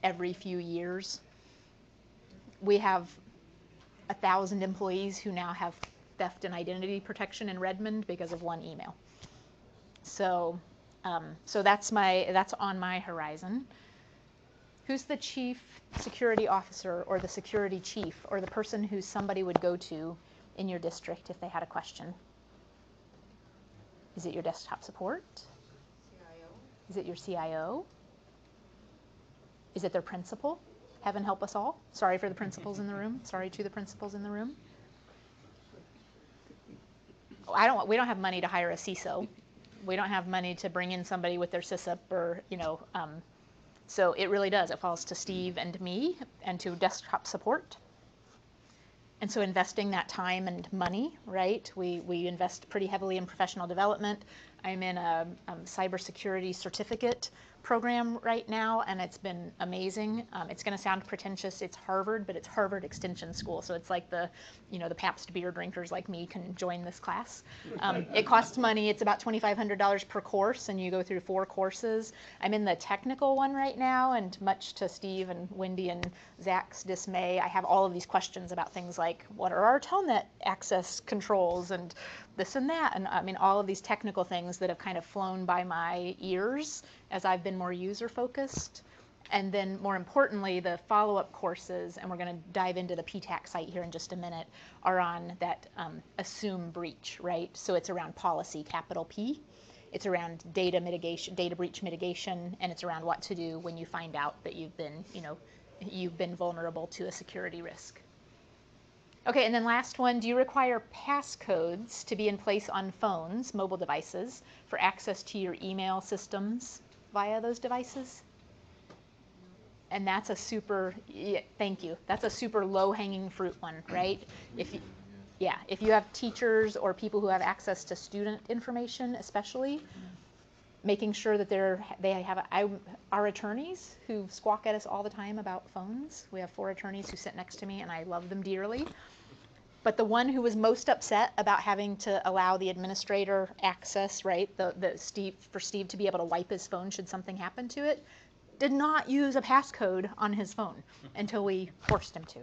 every few years. We have 1,000 employees who now have theft and identity protection in Redmond because of one email. So, that's on my horizon. Who's the chief security officer or the security chief or the person who somebody would go to in your district if they had a question? Is it your desktop support? CIO. Is it your CIO? Is it their principal? Heaven help us all. Sorry for the principals in the room. Sorry to the principals in the room. We don't have money to hire a CISO. We don't have money to bring in somebody with their SysUp or, so it really does. It falls to Steve and me and to desktop support. And so investing that time and money, right? We invest pretty heavily in professional development. I'm in a cybersecurity certificate program right now, and it's been amazing. It's going to sound pretentious. It's Harvard, but it's Harvard Extension School, so it's like the Pabst beer drinkers like me can join this class. It costs money. It's about $2,500 per course, and you go through 4 courses. I'm in the technical one right now, and much to Steve and Wendy and Zach's dismay, I have all of these questions about things like, what are our telnet access controls, and this and that, and I mean all of these technical things that have kind of flown by my ears as I've been more user focused. And then more importantly, the follow-up courses, and we're going to dive into the PTAC site here in just a minute, are on that assume breach, right? So it's around policy, capital P. It's around data mitigation, data breach mitigation, and it's around what to do when you find out that you've been vulnerable to a security risk. Okay, and then last one, do you require passcodes to be in place on phones, mobile devices, for access to your email systems via those devices? And that's a super, thank you, that's a super low-hanging fruit one, right? If you have teachers or people who have access to student information especially, making sure that our attorneys who squawk at us all the time about phones. We have 4 attorneys who sit next to me, and I love them dearly. But the one who was most upset about having to allow the administrator access, right, for Steve to be able to wipe his phone should something happen to it, did not use a passcode on his phone until we forced him to.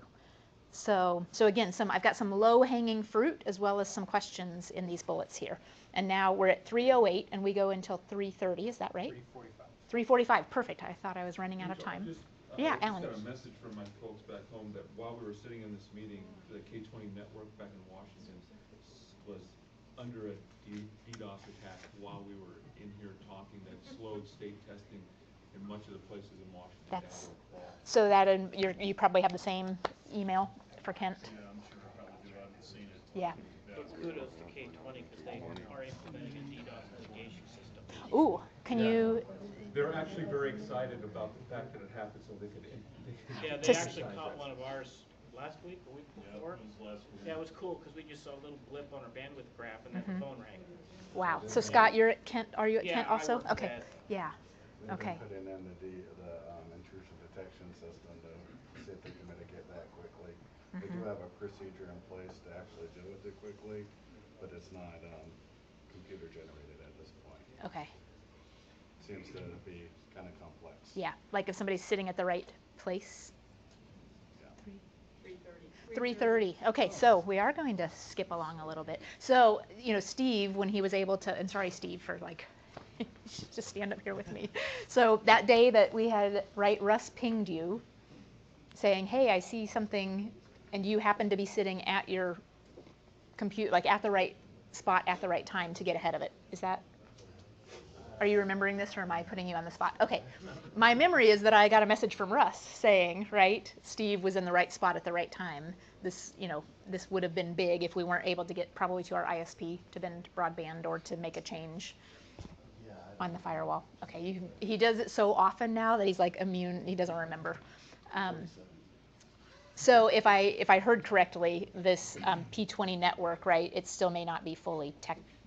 So again, I've got some low-hanging fruit as well as some questions in these bullets here. And now we're at 3:08, and we go until 3:30. Is that right? 3:45. Perfect. I thought I was running out of time. Yeah, Alan. I just got a message from my folks back home that while we were sitting in this meeting, the K20 network back in Washington was under a DDoS attack while we were in here talking that slowed state testing in much of the places in Washington. So that you probably have the same email for Kent. Yeah, I'm sure I probably do. I haven't seen it. Yeah. But kudos to K20 because they are implementing a DDoS mitigation system. Ooh, can you? They're actually very excited about the fact that it happened, so they could. Yeah, they actually caught one of ours last week, a week before. Yeah, it was last week. Yeah, it was cool because we just saw a little blip on our bandwidth graph, and then the phone rang. Wow. So Scott, you're at Kent. Are you at Kent also? I work Okay. at Yeah. They've Okay. been putting in the intrusion detection system to see if they can mitigate that quickly. They do have a procedure in place to actually deal with it quickly, but it's not computer generated at this point. Okay. Seems to be kind of complex. Yeah, like if somebody's sitting at the right place. 3:30. Okay, so we are going to skip along a little bit. So, Steve, when he was able to, and sorry, Steve, for just stand up here with me. So that day that we had, right, Russ pinged you saying, hey, I see something, and you happen to be sitting at your computer, like at the right spot at the right time to get ahead of it. Are you remembering this, or am I putting you on the spot? Okay. My memory is that I got a message from Russ saying, right, Steve was in the right spot at the right time. This would have been big if we weren't able to get probably to our ISP to bend broadband or to make a change on the firewall. Okay, he does it so often now that he's like immune. He doesn't remember. So if I heard correctly, this P20 network, right, it still may not be fully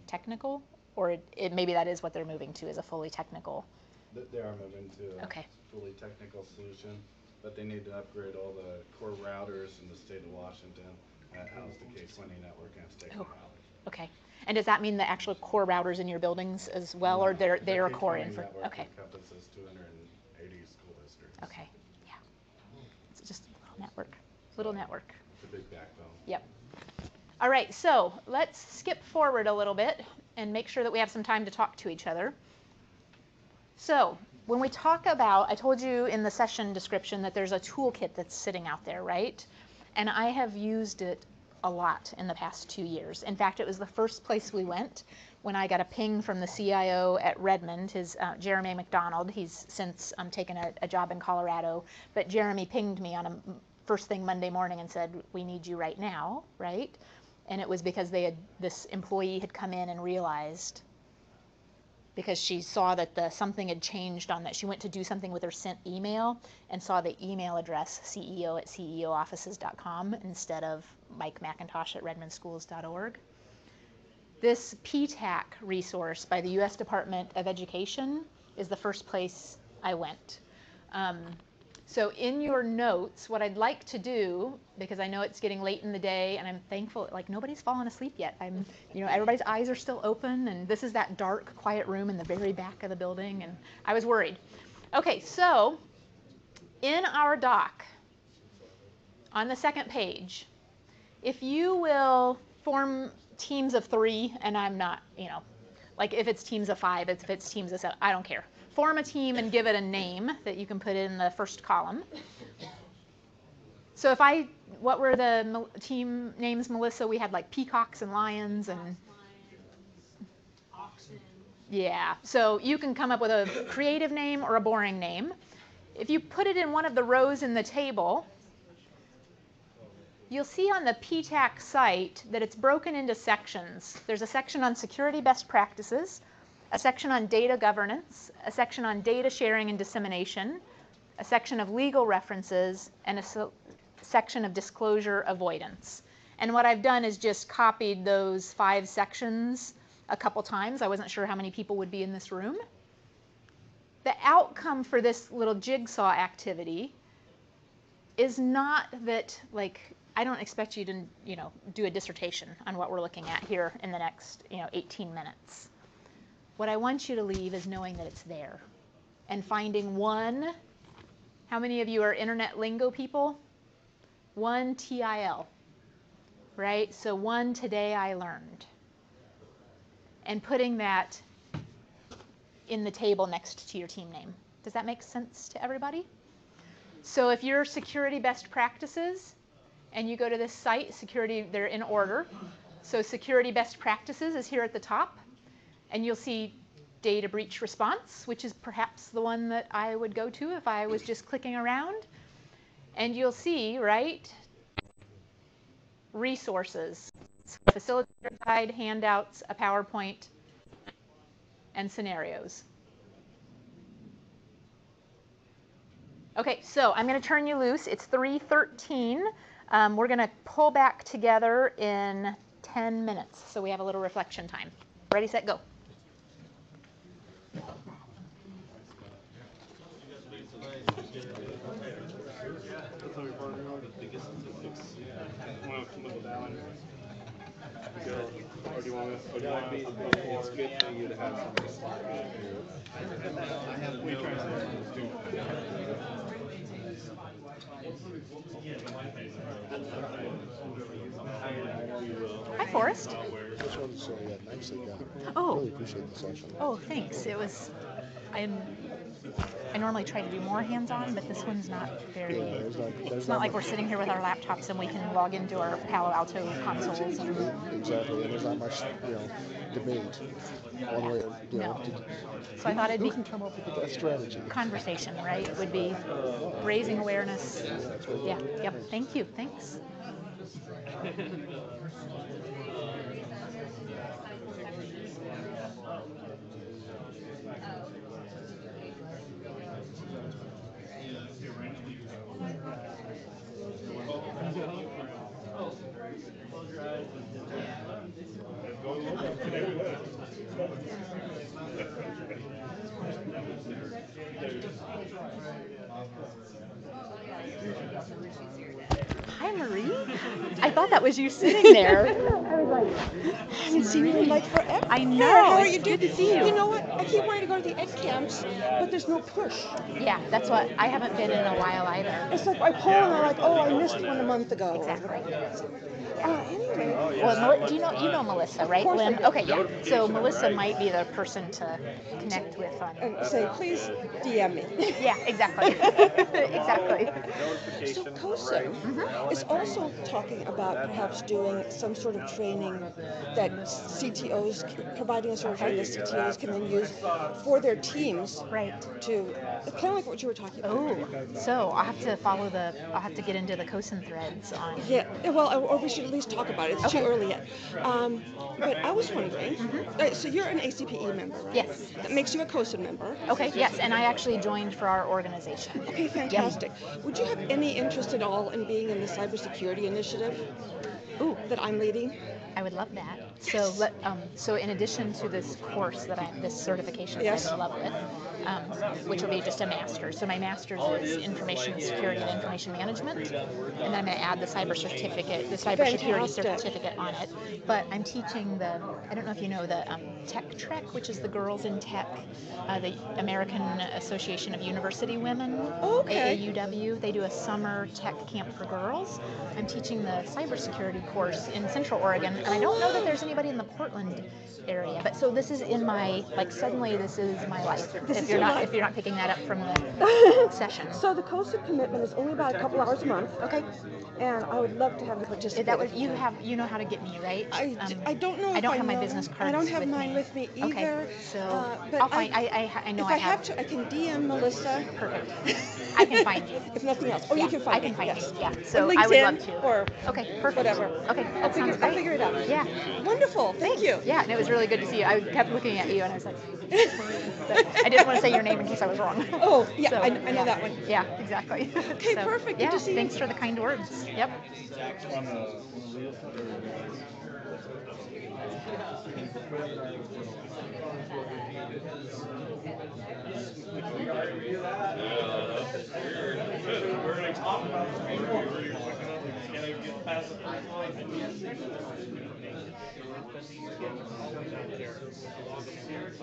technical. Or maybe that is what they're moving to, is a fully technical. They are moving to a fully technical solution, but they need to upgrade all the core routers in the state of Washington that house the K20 network and it's taking a while. Okay. And does that mean the actual core routers in your buildings as well, or they're core info? Okay. Encompasses 280 school districts. Okay. Yeah. It's just a little network. Little network. It's a big backbone. Yep. All right. So let's skip forward a little bit and make sure that we have some time to talk to each other. So when we talk about, I told you in the session description that there's a toolkit that's sitting out there, right? And I have used it a lot in the past 2 years. In fact, it was the first place we went when I got a ping from the CIO at Redmond, his Jeremy McDonald. He's since taken a job in Colorado, but Jeremy pinged me on a first thing Monday morning and said, we need you right now, right? And it was because this employee had come in and realized, because she saw that something had changed on that. She went to do something with her sent email and saw the email address ceo@ceooffices.com instead of Mike McIntosh at redmondschools.org. this VTech resource by the U.S. Department of Education is the first place I went. So in your notes, what I'd like to do, because I know it's getting late in the day and I'm thankful, like nobody's fallen asleep yet. Everybody's eyes are still open, and this is that dark, quiet room in the very back of the building, and I was worried. Okay, so in our doc, on the second page, if you will form teams of 3, and I'm not, like if it's teams of 5, if it's teams of 7, I don't care. Form a team and give it a name that you can put in the first column. So what were the team names, Melissa? We had like peacocks and lions and Oxen. Yeah, so you can come up with a creative name or a boring name. If you put it in one of the rows in the table, you'll see on the VTech site that it's broken into sections. There's a section on security best practices, a section on data governance, a section on data sharing and dissemination, a section of legal references, and a section of disclosure avoidance. And what I've done is just copied those 5 sections a couple times. I wasn't sure how many people would be in this room. The outcome for this little jigsaw activity is not that, like, I don't expect you to, do a dissertation on what we're looking at here in the next, 18 minutes. What I want you to leave is knowing that it's there and finding one. How many of you are internet lingo people? 1 TIL, right? So 1 today I learned. And putting that in the table next to your team name. Does that make sense to everybody? So if you're security best practices and you go to this site, security, they're in order. So security best practices is here at the top. And you'll see data breach response, which is perhaps the one that I would go to if I was just clicking around. And you'll see, right, resources, facilitator guide, handouts, a PowerPoint, and scenarios. Okay, so I'm going to turn you loose. It's 3:13. We're going to pull back together in 10 minutes, so we have a little reflection time. Ready, set, go. Or do you want to? It's good for you to have something. I have no Hi, Forrest. Just wanted to say nicely done. Oh. Really appreciate the session. Oh, thanks. It was. I normally try to do more hands-on, but this one's not very. It's not like we're sitting here with our laptops and we can log into our Palo Alto consoles. Exactly, and there's not much, debate. No. So I thought it'd be. Who can come up with the best strategy? Conversation, right? It would be raising awareness. Yeah. Yep. Thank you. Thanks. Hi, Marie. I thought that was you sitting there. I was like, I haven't seen you in like forever. I know. How are It's you good doing? to see you. You know what? I keep wanting to go to the ed camps, but there's no push. Yeah, that's what I haven't been in a while either. It's like I poll and I'm like, oh, I missed one a month ago. Exactly. Anyway. Well, do you know Melissa, right, Of course Lynn? I do. Okay, yeah. So Melissa might be the person to connect with on. And say, please DM me. Yeah, exactly. Exactly. So COSIM is also talking about perhaps doing some sort of training that CTOs, providing a sort of training that CTOs can then use for their teams. Right. To kind of like what you were talking about. Oh, so I'll have to get into the COSIM threads on. Yeah, well, or we should at least talk about it. It's too early yet. But I was wondering, so you're an ACPEnw member, right? Yes. That makes you a COSIM member. Okay, yes, and I actually joined for our organization. Okay, fantastic. Yep. Would you have any interest at all in being in the cybersecurity initiative that I'm leading? I would love that. So so in addition to this course this certification that Yes. I'm in love with, which will be just a master's. So my master's is information security and information management, and then I'm going to add the cybersecurity Fantastic. certificate on it. But I'm teaching I don't know if you know the Tech Trek, which is the Girls in Tech, the American Association of University Women, Okay. AAUW. They do a summer tech camp for girls. I'm teaching the cybersecurity course in Central Oregon, and I don't know that there's anybody in the Portland area. But so this is in my suddenly this is my life. If you're not picking that up from the session. So the COSIP commitment is only about a couple hours a month. Okay. And I would love to have you participate. You know how to get me, right? I don't know. I don't have my know business them. cards. I don't have with mine me. with me either. Okay. So but I'll find. I know if I I have to, I can DM Melissa. Perfect. I can find you. If nothing else. Oh, yeah, you can find I can me. find Yes. you. Yeah. So Or I would love LinkedIn to. or okay. Perfect. Whatever. Okay. That sounds great. I'll figure it out. Yeah. Wonderful. Thank you. Yeah, and it was really good to see you. I kept looking at you, and I was like, but I didn't want to say your name in case I was wrong. Oh, yeah, So, I know that one. Yeah, exactly. Okay, perfect. Good Yeah, to see you. thanks for the kind words. Yep.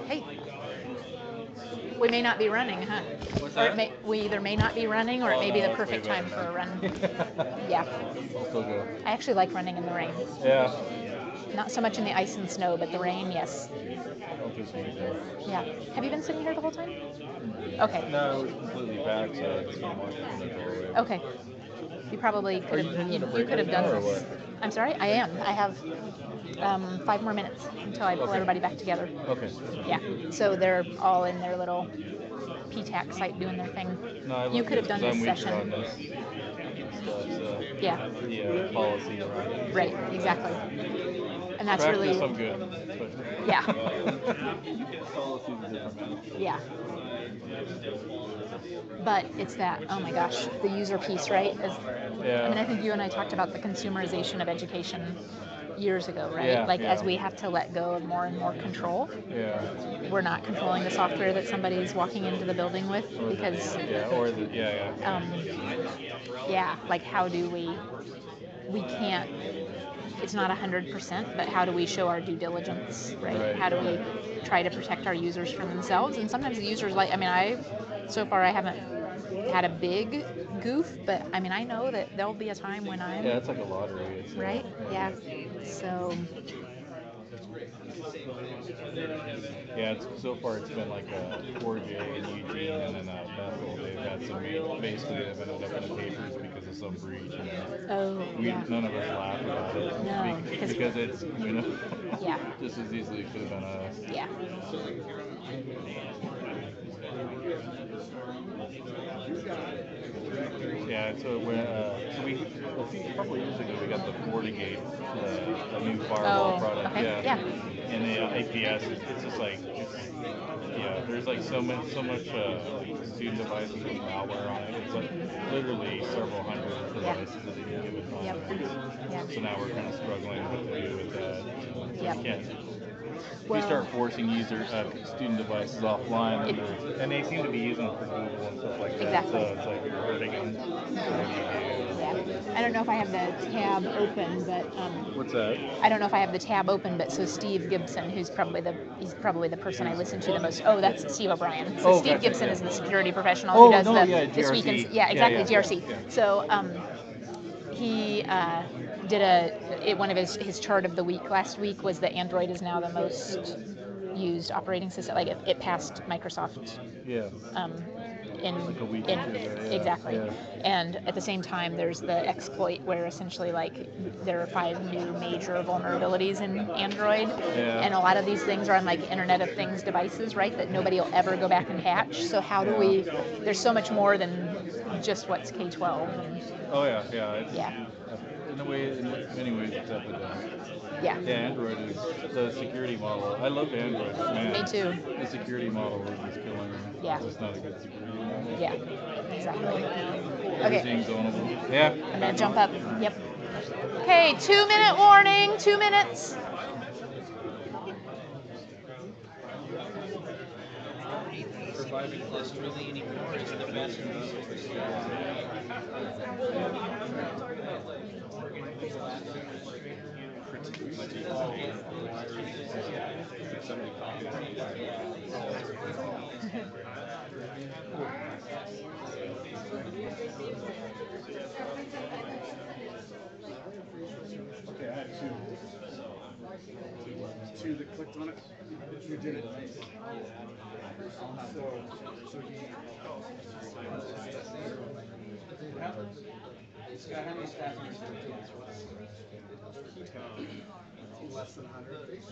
Hey, we may not be running, huh? What's Or that? we either may not be running, or it may be the perfect time for a run. Yeah. I'll still go. I actually like running in the rain. Yeah. Not so much in the ice and snow, but the rain, yes. I'll just use that. Yeah. Have you been sitting here the whole time? Okay. No, it was completely back, so I just watched it from the doorway. Okay. You probably could have. You could have done or this. what? I'm sorry. I am. I have 5 more minutes until I pull everybody back together. Okay. Yeah. So they're all in their little VTech site doing their thing. No, You could have done this I'm weaker session. on this stuff, so. Yeah. Yeah, policy around it. Right. Exactly. And that's Practice, really. I'm good. But Yeah. policy's a different matter. Yeah. But it's that, oh my gosh, the user piece, right? Yeah. I mean, I think you and I talked about the consumerization of education years ago, right? As we have to let go of more and more control. Yeah. We're not controlling the software that somebody's walking into the building with because. Yeah, like how do we can't. It's not 100%, but how do we show our due diligence, right? How do we try to protect our users from themselves? And sometimes the users so far I haven't had a big goof, but I mean, I know that there'll be a time when I'm... Yeah, it's like a lottery. Right? Yeah. So... Yeah, so far it's been like 4J and Eugene and then Bethel. They've had some, basically they've ended up in the papers because of some breach. And none of us laugh about it. No, because it's, yeah. just as easily could have been us. Yeah. Yeah, so a couple of years ago we got the FortiGate, the new firewall product. Okay. Yeah. And the APS, it's just like, there's like so much student devices with malware on it. It's like literally several hundred devices at any given moment. So now we're kind of struggling what to do with that. We start forcing student devices offline, and they seem to be using them for Google and stuff like that. Exactly. So it's like you're hurting them. Yeah. I don't know if I have the tab open, but what's that? I don't know if I have the tab open, but so Steve Gibson, he's probably the person I listen to the most. Oh, that's Steve O'Brien. So Steve Gibson is the security professional who does this week in GRC. Yeah. So he did one of his chart of the week last week was that Android is now the most used operating system. Like it passed Microsoft. Yeah. Like a week or two there, exactly. Yeah. And at the same time, there's the exploit where essentially there are 5 new major vulnerabilities in Android, and a lot of these things are on Internet of Things devices, right? That nobody will ever go back and patch. So how do we? There's so much more than just what's K-12. Oh yeah. In many ways, it's epidemic. Yeah. Yeah, Android is the security model. I love Android, man. Me too. The security model is just killing them. Yeah. It's just not a good security model. Yeah, exactly. Okay. Everything's ownable. Yeah. I'm gonna jump up. Yep. Okay, 2-minute warning, 2 minutes. Surviving plus really anymore is the best Okay, I had two that clicked on it. You did it. Scott, how many staff members? Less than 100.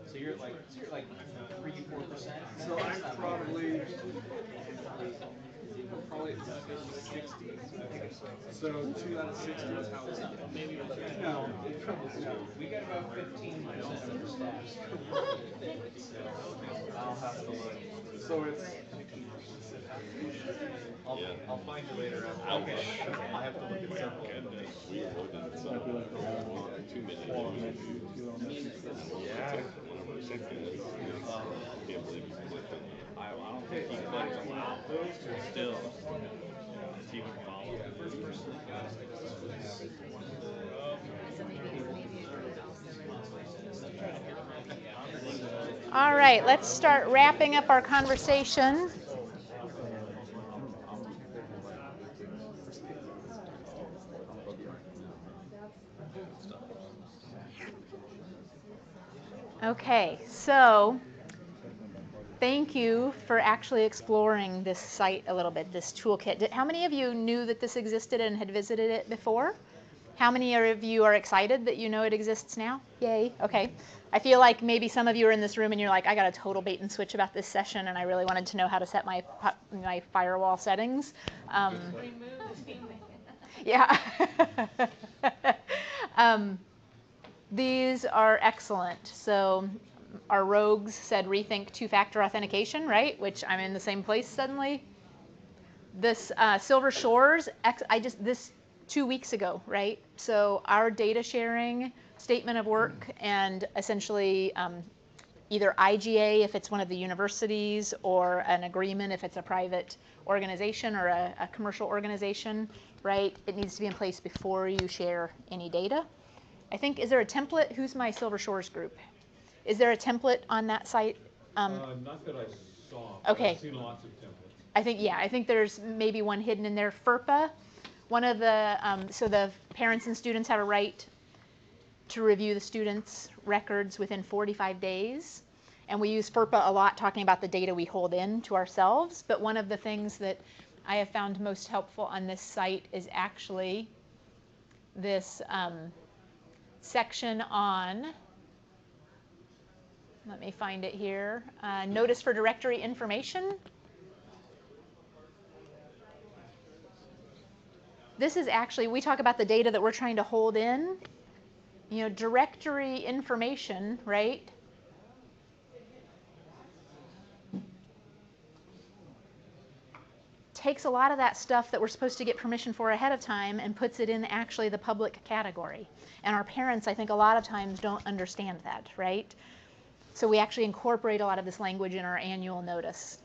So you're like 3-4%. So I'm probably at 60. So 2 out of 60 is how it's maybe no. We got about 15% of the staff. I'll have to look. So it's I'll find you later. Okay. I have to look at several. I don't think he clicked allow. Still, it's even follow. All right, let's start wrapping up our conversation. Okay, so thank you for actually exploring this site a little bit, this toolkit. How many of you knew that this existed and had visited it before? How many of you are excited that you know it exists now? Yay, okay. I feel like maybe some of you are in this room and you're like, I got a total bait and switch about this session and I really wanted to know how to set my firewall settings. Yeah. These are excellent. So our rogues said rethink two-factor authentication, right? Which I'm in the same place suddenly. This Silver Shores, this 2 weeks ago, right? So our data sharing statement of work and essentially either IGA if it's one of the universities or an agreement if it's a private organization or a commercial organization, right? It needs to be in place before you share any data. I think, is there a template? Who's my Silver Shores group? Is there a template on that site? Not that I saw. Okay. I've seen lots of templates. I think there's maybe one hidden in there. FERPA, one of the, so the parents and students have a right to review the students' records within 45 days. And we use FERPA a lot talking about the data we hold in to ourselves. But one of the things that I have found most helpful on this site is actually this section on, let me find it here, notice for directory information. This is actually, we talk about the data that we're trying to hold in. You know, directory information, right? Takes a lot of that stuff that we're supposed to get permission for ahead of time and puts it in actually the public category. And our parents, I think, a lot of times don't understand that, right? So we actually incorporate a lot of this language in our annual notice.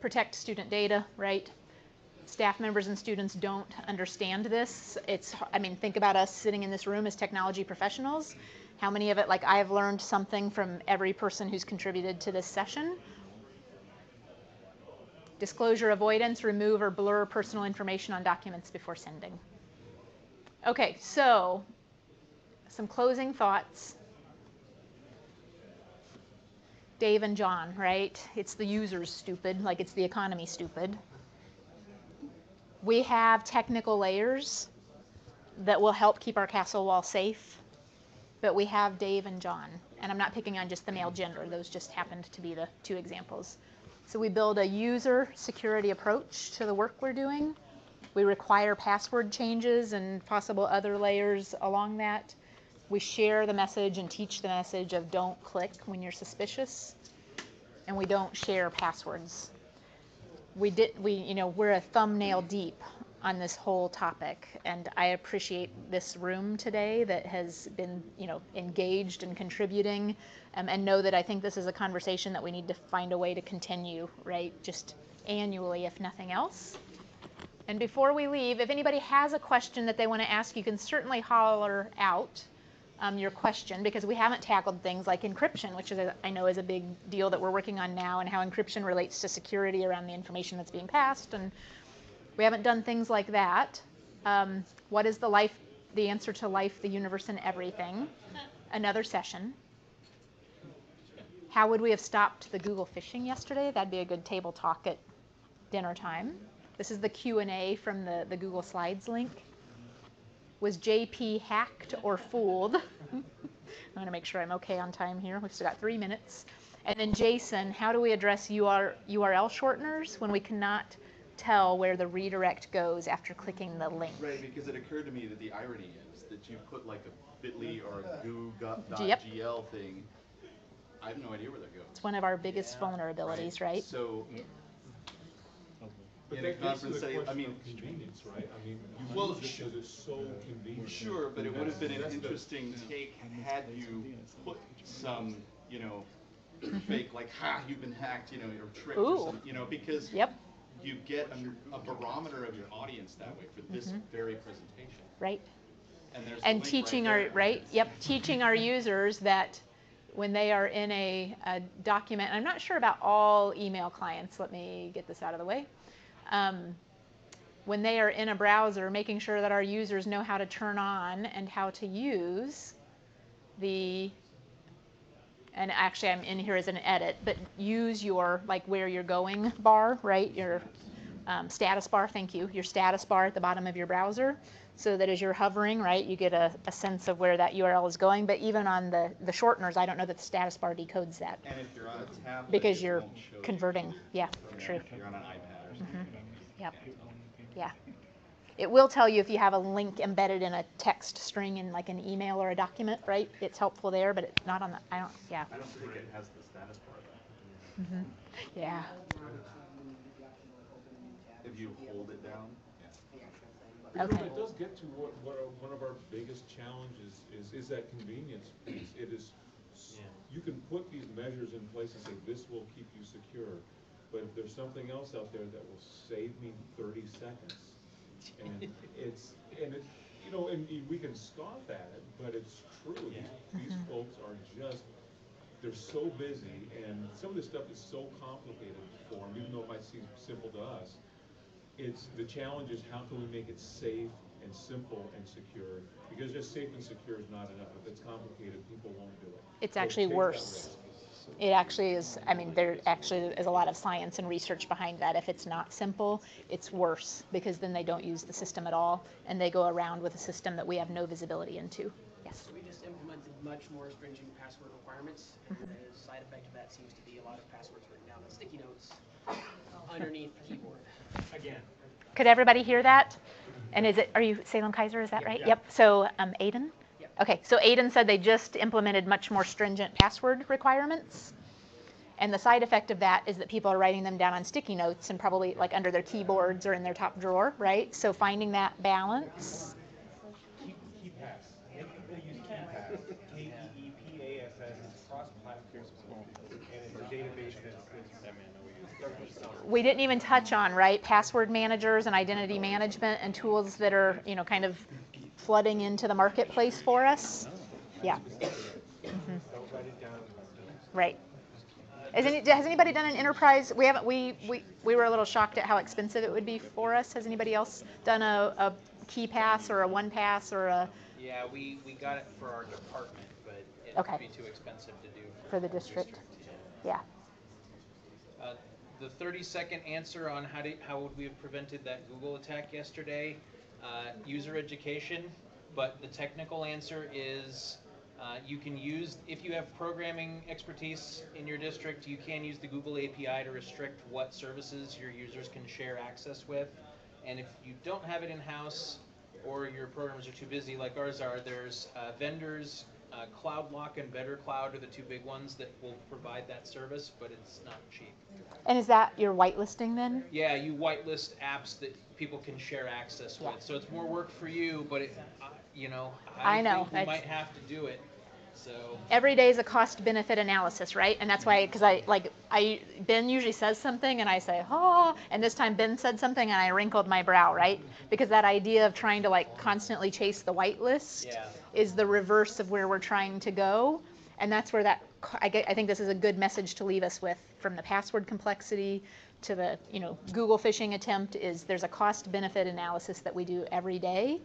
Protect student data, right? Staff members and students don't understand this. I mean, think about us sitting in this room as technology professionals. How many of it, like I've learned something from every person who's contributed to this session. Disclosure avoidance, remove or blur personal information on documents before sending. Okay, so some closing thoughts. Dave and John, right? It's the users stupid, like it's the economy stupid. We have technical layers that will help keep our castle wall safe, but we have Dave and John. And I'm not picking on just the male gender, those just happened to be the two examples. So we build a user security approach to the work we're doing. We require password changes and possible other layers along that. We share the message and teach the message of don't click when you're suspicious. And we don't share passwords. we're a thumbnail deep on this whole topic, and I appreciate this room today that has been, engaged and contributing, and know that I think this is a conversation that we need to find a way to continue, right? Just annually, if nothing else. And before we leave, if anybody has a question that they want to ask, you can certainly holler out your question, because we haven't tackled things like encryption, which I know is a big deal that we're working on now, and how encryption relates to security around the information that's being passed, and we haven't done things like that. What is the answer to life, the universe, and everything? Another session. How would we have stopped the Google phishing yesterday? That'd be a good table talk at dinner time. This is the Q&A from the Google Slides link. Was JP hacked or fooled? I'm going to make sure I'm okay on time here. We've still got 3 minutes. And then Jason, how do we address URL shorteners when we cannot tell where the redirect goes after clicking the link? Right, because it occurred to me that the irony is that you put like a bit.ly or a goo.gl Yep. thing. I have no idea where that goes. It's one of our biggest vulnerabilities, right? So, but in a that gets to conference the setting, question of convenience, right? I mean, you use it because it's so convenient. Sure, but it would have been an interesting take had you put some, fake, like, you've been hacked, or tricked or something, because you get a barometer of your audience that way for this very presentation. Right. And teaching teaching our users that when they are in a document, and I'm not sure about all email clients, let me get this out of the way. When they are in a browser, making sure that our users know how to turn on and how to use and actually I'm in here as an edit, but use your, where you're going bar, right? Your status bar, thank you, your status bar at the bottom of your browser, so that as you're hovering, right, you get a sense of where that URL is going. But even on the shorteners, I don't know that the status bar decodes that. And if you're on a tablet, because you're converting. Yeah, true. If you're on an iPad or something. Yep. Yeah. It will tell you if you have a link embedded in a text string in like an email or a document, right? It's helpful there, but it's not on the, I don't think it has the status bar though. Yeah. If you hold it down. Okay. It does get to what one of our biggest challenges is that convenience piece. It is, you can put these measures in place and say this will keep you secure, but if there's something else out there that will save me 30 seconds, and and we can scoff at it, but it's true. These folks are they're so busy, and some of this stuff is so complicated for them, even though it might seem simple to us. The challenge is how can we make it safe and simple and secure, because just safe and secure is not enough. If it's complicated, people won't do it. It's actually worse. It actually is, there actually is a lot of science and research behind that. If it's not simple, it's worse, because then they don't use the system at all, and they go around with a system that we have no visibility into. Yes? We just implemented much more stringent password requirements, and the side effect of that seems to be a lot of passwords written down on sticky notes underneath the keyboard. Again. Could everybody hear that? And are you Salem Kaiser, is that right? Yeah. Yep. So Aiden? Yep. Okay, so Aiden said they just implemented much more stringent password requirements. And the side effect of that is that people are writing them down on sticky notes and probably like under their keyboards or in their top drawer, right? So finding that balance. KeePass. They use KeePass. KeePass. It's cross-platform, and it's a database we didn't even touch on, right, password managers and identity management and tools that are, kind of flooding into the marketplace for us. Yeah. Right. Has anybody done an enterprise? We were a little shocked at how expensive it would be for us. Has anybody else done a KeePass or a OnePass or a? Yeah, we got it for our department, but it would be too expensive to do for the district. Yeah. The 30-second answer on how would we have prevented that Google attack yesterday, user education, but the technical answer is you can use, if you have programming expertise in your district, you can use the Google API to restrict what services your users can share access with. And if you don't have it in-house or your programmers are too busy like ours are, there's vendors CloudLock and Better Cloud are the two big ones that will provide that service, but it's not cheap. And is that your whitelisting then? Yeah, you whitelist apps that people can share access with. So it's more work for you, but you know, I know. think we might have to do it. So every day is a cost benefit analysis, right? And that's why, because Ben usually says something and I say, oh, and this time Ben said something and I wrinkled my brow, right? Because that idea of trying to like constantly chase the whitelist is the reverse of where we're trying to go. And that's where that, I think this is a good message to leave us with, from the password complexity to the, you know, Google phishing attempt, is there's a cost benefit analysis that we do every day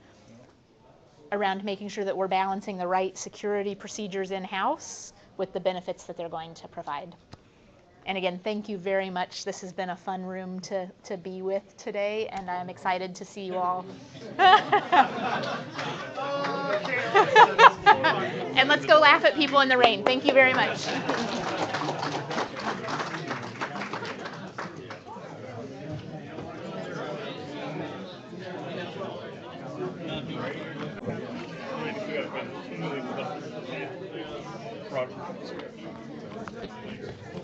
around making sure that we're balancing the right security procedures in-house with the benefits that they're going to provide. And again, thank you very much. This has been a fun room to be with today, and I'm excited to see you all. And let's go laugh at people in the rain. Thank you very much.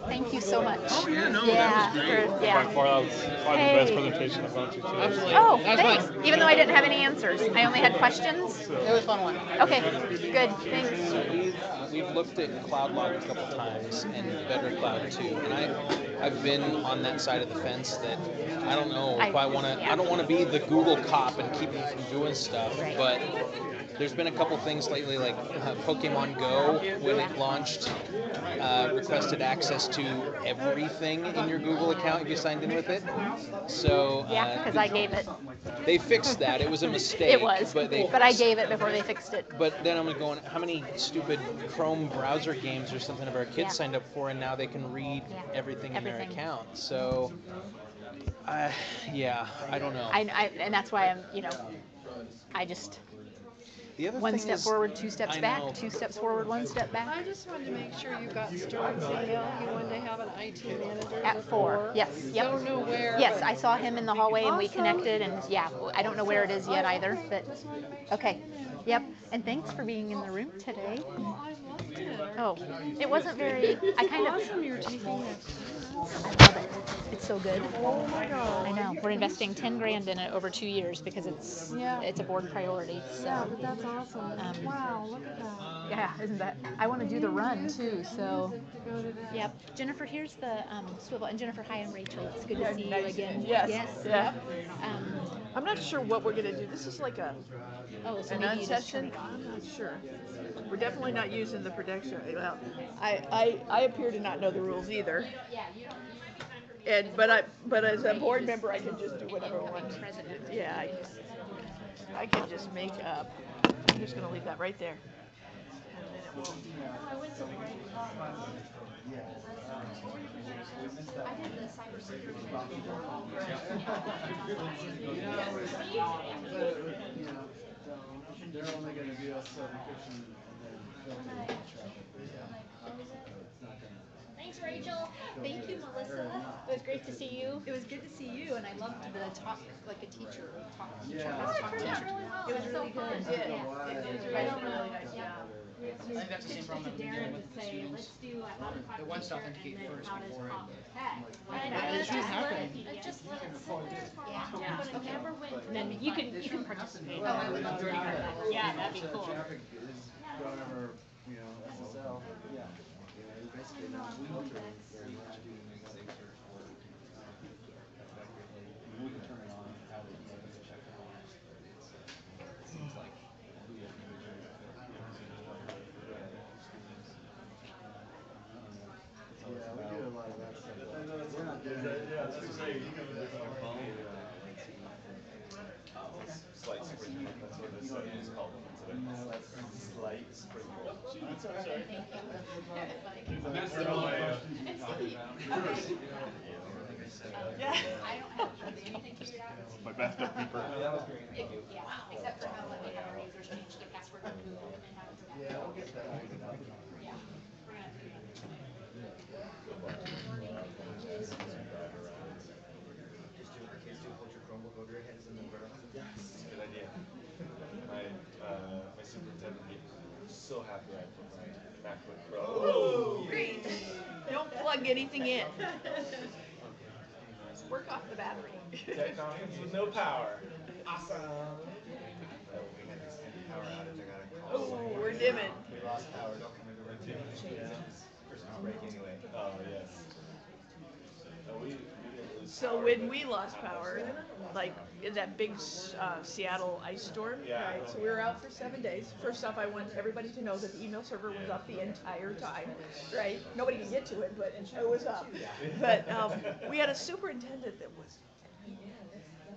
Thank you so much. Oh yeah, no, that was great. By far, that was probably the best presentation I've gone to today. Absolutely. Oh, thanks. Even though I didn't have any answers, I only had questions. It was a fun one. Okay, good. Thanks. So we've looked at CloudLock a couple times and Better Cloud too, and I've been on that side of the fence that I don't know if I want to. I don't want to be the Google cop and keep you from doing stuff, but there's been a couple things lately, like Pokemon Go, when it launched, requested access to everything in your Google account if you signed in with it. So yeah, because I gave it. They fixed that. It was a mistake. It was, but I gave it before they fixed it. But then I'm going, how many stupid Chrome browser games or something have our kids signed up for, and now they can read everything in their account? So, yeah, I don't know. And that's why I'm, you know, I just. The other one step forward, two steps back, 2 steps forward, 1 step back. I just wanted to make sure you got Stuart's email. He wanted to have an IT manager at 4. Yes. Yep. Don't know where. Yes, I saw him in the hallway and we connected, and yeah, I don't know where it is yet either. But okay. Yep. And thanks for being in the room today. Oh, I loved it. Oh, it wasn't very. I kind of. Awesome, you're taking it. I love it. It's so good. Oh my God. I know. We're investing 10 grand in it over 2 years because it's a board priority. So. Yeah, but that's awesome. Wow, look at that. Yeah, isn't that? I want to do the run too. So. Yep. Jennifer, here's the swivel. And Jennifer, hi, I'm Rachel. It's good to see you again. Yes. Yeah. Yep. I'm not sure what we're going to do. This is like a so an unsession. I'm not sure. We're definitely not using the protection. Well, I appear to not know the rules either. And but as a board member, I can just do whatever I want. Yeah, I can just make up. I'm just going to leave that right there. And then it will. I did the cybersecurity. They're only going to be us encryption and then Thanks, Rachel. Thank you, Melissa. It was great to see you. It was good to see you, and I loved the talk, like a teacher talk. It was really good. It did. It was really nice. I think that's the same problem that we're dealing with the students. They want to authenticate first before it. Then you can participate. Yeah, that'd be cool. Traffic is going over, SSL. Yeah. Basically not filtering very much. We can turn it on, have it check it on. It seems like we have yeah, we do a lot of that stuff. We're not doing it. Yeah, that's exciting. You can do your phone. Slight sprinkle. That's what this is called today. Slight sprinkle. That's all right. Yeah. I don't have anything figured out. My bathtub keeper. Except for how we have our users change their password on Google and how it's done. Yeah, we'll get that. Yeah. Good idea. My superintendent gave so so happy I put my MacBook Pro. Oh, great. Don't plug anything in. Work off the battery. Technology with no power. Awesome. We had an extended power outage. I got a call. Oh, we're dimming. We lost power. Don't come into work too. Christmas break anyway. Oh yes. No, we didn't lose So power, when but we lost power, like in that big Seattle ice storm, Yeah. right? So we were out for 7 days. First off, I want everybody to know that the email server was up the entire time, right? Nobody could get to it, but it was up. But we had a superintendent that was,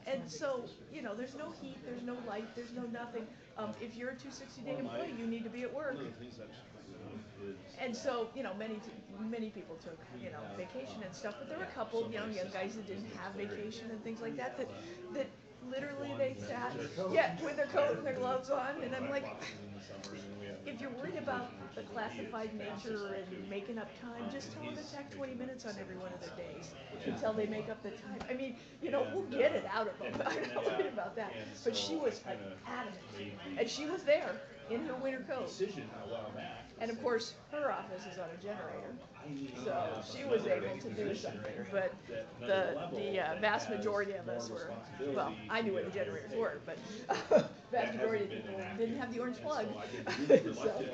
and so, you know, there's no heat, there's no light, there's no nothing. If you're a 260-day employee, you need to be at work. And so, you know, many people took, you know, vacation and stuff, but there were a couple, you know, young guys that didn't have vacation and things like that, that literally they sat, with their coat and their gloves on, and I'm like, if you're worried about the classified nature and making up time, just tell them to tack 20 minutes on every one of their days until they make up the time. I mean, you know, we'll get it out of them. I'm not worried about that. But she was like adamant, and she was there in her winter coat. And of course, her office is on a generator, so she was able to do something. But the vast majority of us were, well, I knew what the generators were, but vast majority of people didn't have the orange plug. So.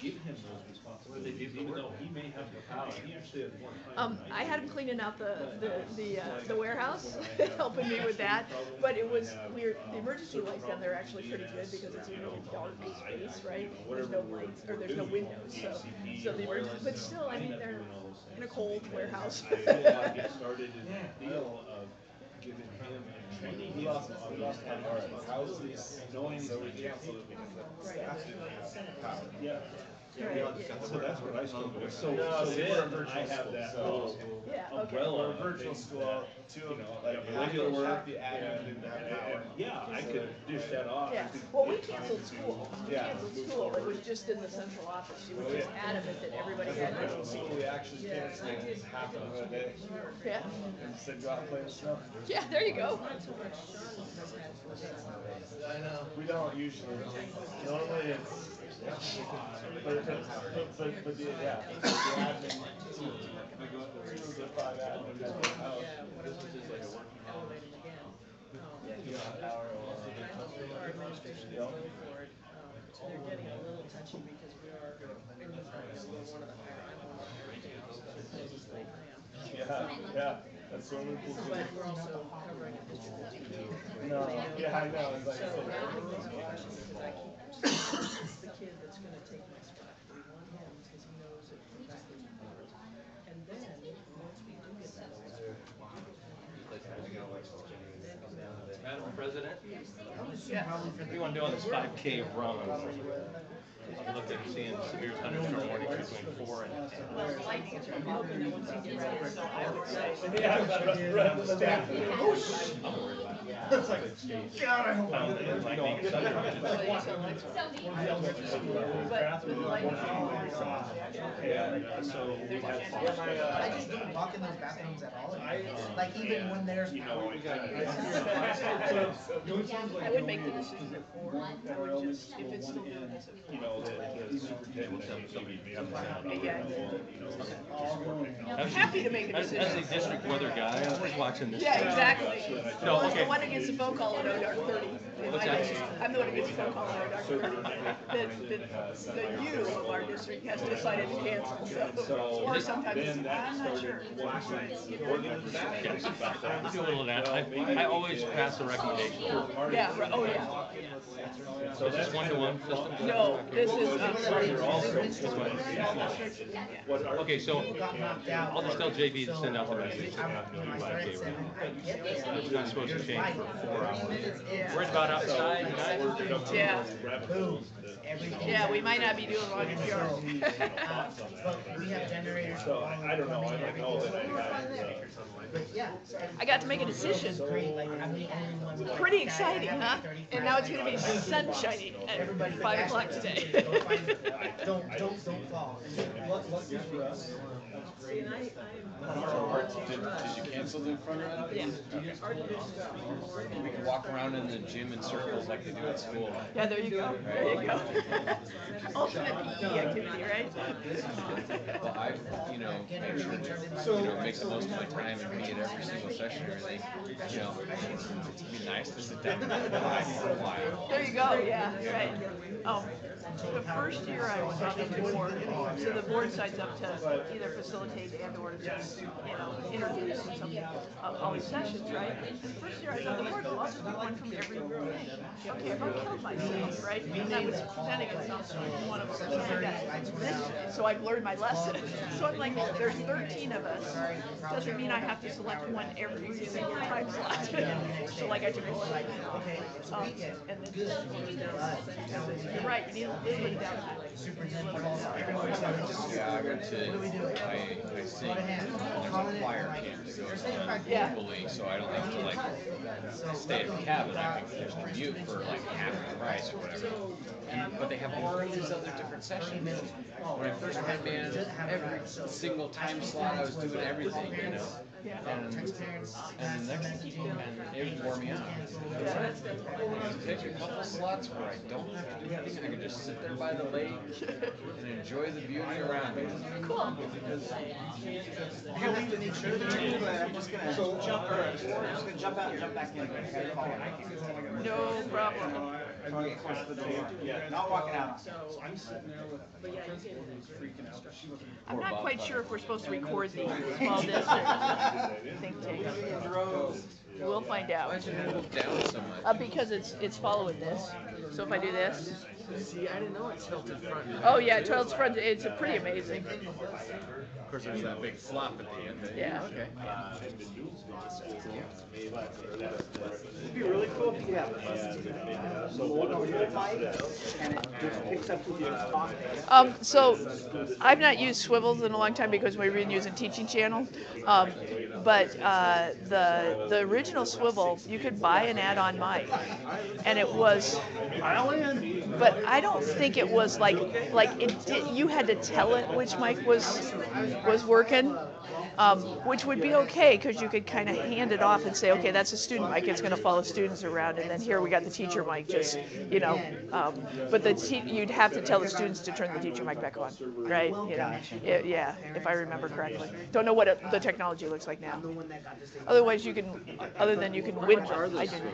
Give him those responsibilities, even though he may have the power. He actually has more time. I had him cleaning out the warehouse, helping me with that. But it was weird. The emergency lights down there are actually pretty good because it's a really dark space, right? There's no lights or there's no windows, so the emergency. But still, I mean, they're in a cold warehouse. I feel like it started in the deal of giving him and training him on these kind of houses, knowing so we canceled it because the staff didn't have power. Yeah. So that's what I struggle with. So then I have that whole umbrella. We're a virtual school. Regular work, the admin didn't have power. Yeah, I could dish that off. Yeah. Well, we canceled school. We canceled school. It was just in the central office. She was just adamant that everybody had to. School we actually canceled half of a day. Yeah. And said go out and play with snow. Yeah, there you go. I know. We don't usually. Normally it's. But the admin, 2 to 5 admin at the house. This was just like a working Elevated again. Our administration is going for it. They're getting a little touchy because we are in the one of the higher, I'm one of the higher ratings, but Yeah. That's so really cool. But we're also covering a district. No, yeah, I know. It's like, so we're having those questions because I keep it's the kid that's going to take my spot. We want him because he knows it from backwards and forwards. And then once we do get that Madam President, Yeah. what do you want to do on this 5K run? I'm looking at seeing severe thunderstorm warning between 4 and. Well, the lightning's are hoping that once he gets in, so I would say. I'm worried about it. It's like, God, I hope lightning or thunder. I just don't walk in those bathrooms at all. Like even when there's power. I would make the decision at 4. I would just, if it's still doing this at 4. The superintendent I'm happy to make a decision. As a district weather guy, I was watching this. Yeah, exactly. No, Well, okay. the one that gets a phone call at 0:30. What's that? I'm the one who gets a phone call at 0:30. The you of our district has decided to cancel, so, or sometimes, I'm not sure. We do a little of that. I always pass a recommendation. Yeah, right. Oh, yeah. So is this 1-to-1 system? No, this is, Okay, so I'll just tell JB to send out the message. It's not supposed to change for 4 hours. Worried about outside tonight? Yeah. Yeah, we might not be doing long in Europe. But we have generators. So I don't know. I don't know that I had. I got to make a decision. Pretty exciting, huh? And now it's going to be sun shining at 5 o'clock today. Don't fall. What's good for us? Did you cancel the front end? Yeah. we can walk around in the gym in circles like they do at school. Yeah, there you go. There you go. Ultimate PE activity, right? Well, I, make sure to, make the most of my time and be at every single session and everything. It'd be nice to sit down and relax for a while. There you go. Yeah, right. The first year I was on the board, so the board signs up to either facilitate and or just, introduce all the sessions, right? The first year I was on the board, well, I'll just do one from every thing. Okay, if I killed myself, right? And I was presenting at some one of them or something like that. So I've learned my lesson. So I'm like, there's 13 of us. Doesn't mean I have to select one every single time slot. So like I took a slide. And then you're right, you need a little bit of downtime. Yeah, I sing, and there's a choir camp that goes on locally, so I don't have to stay at the cabin. I can just commute for half the price or whatever. But they have all these other different sessions. When I first went, man, every single time slot I was doing everything, and the next, and it wore me out. Take a couple slots where I don't have to do anything. I can just sit there by the lake and enjoy the beauty around me. Cool. I'm just gonna jump out and jump back in. No problem. Not walking out. I'm not quite sure if we're supposed to record these while this think tank. We'll find out. Because it's following this. So if I do this. See, I didn't know it tilted front. Oh yeah, it tilts front. It's pretty amazing. Of course, there's that big flop at the end. Yeah. Okay. It'd be really cool if you have and it just picks up with your talk. So I've not used swivels in a long time because we've been using Teaching Channel. But the original swivel, you could buy an add-on mic, and it was. But I don't think it was like it did. You had to tell it which mic was working, which would be okay because you could kind of hand it off and say, okay, that's a student mic. It's going to follow students around, and then here we got the teacher mic. Just but you'd have to tell the students to turn the teacher mic back on, right? Yeah, if I remember correctly. Don't know what the technology looks like now. Otherwise, you can win one. I didn't.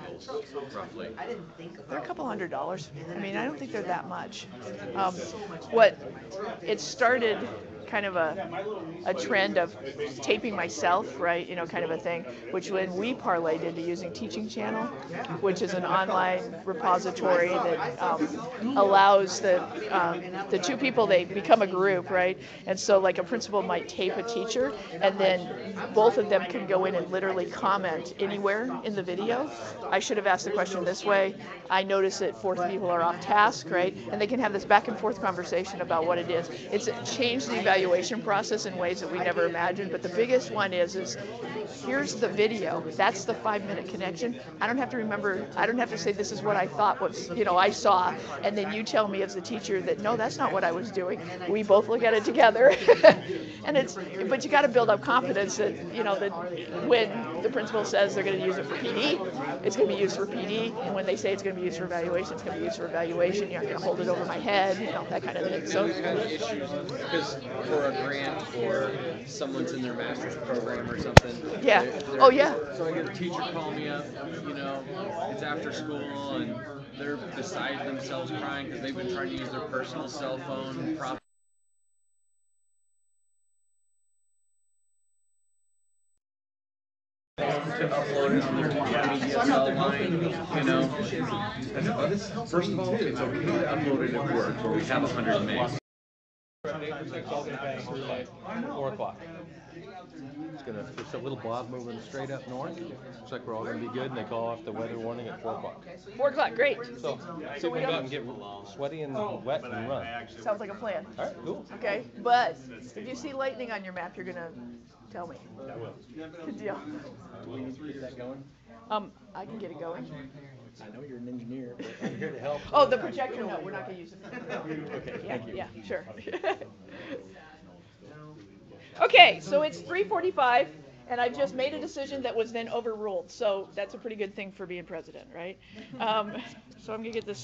They're a couple $100. I mean, I don't think they're that much. It started kind of a trend of taping myself, right? Kind of a thing, which when we parlayed into using Teaching Channel, which is an online repository that allows the two people, they become a group, right? And so like a principal might tape a teacher, and then both of them can go in and literally comment anywhere in the video. I should have asked the question this way. I notice that fourth people are off task, right? And they can have this back and forth conversation about what it is. It's changed the evaluation process in ways that we never imagined, but the biggest one is here's the video. That's the 5-minute connection. I don't have to say this is what I thought was, I saw, and then you tell me as the teacher that no, that's not what I was doing. We both look at it together. But you got to build up confidence that, that when the principal says they're going to use it for PD, it's going to be used for PD, and when they say it's going to be used for evaluation, it's going to be used for evaluation. You're not going to hold it over my head, that kind of thing. So issues, because for a grant or someone's in their master's program or something. Yeah. So I get a teacher call me up, it's after school, and they're beside themselves crying because they've been trying to use their personal cell phone to upload it on their media cell line, First of all, it's okay to upload it at work where we have 100 megs. 4 o'clock. It's a little blob moving straight up north. Looks like we're all going to be good, and they call off the weather warning at 4 o'clock. 4 o'clock, great. So we go out and get sweaty and wet and run. Sounds like a plan. All right, cool. Okay, but if you see lightning on your map, you're going to tell me. I will. Good deal. Do we need to get that going? I can get it going. I know you're an engineer, but I'm here to help. Oh, the projector, no, we're not going to use it. Okay, thank you. Yeah, sure. Okay, so it's 3:45, And I just made a decision that was then overruled. So that's a pretty good thing for being president, right? So I'm gonna get this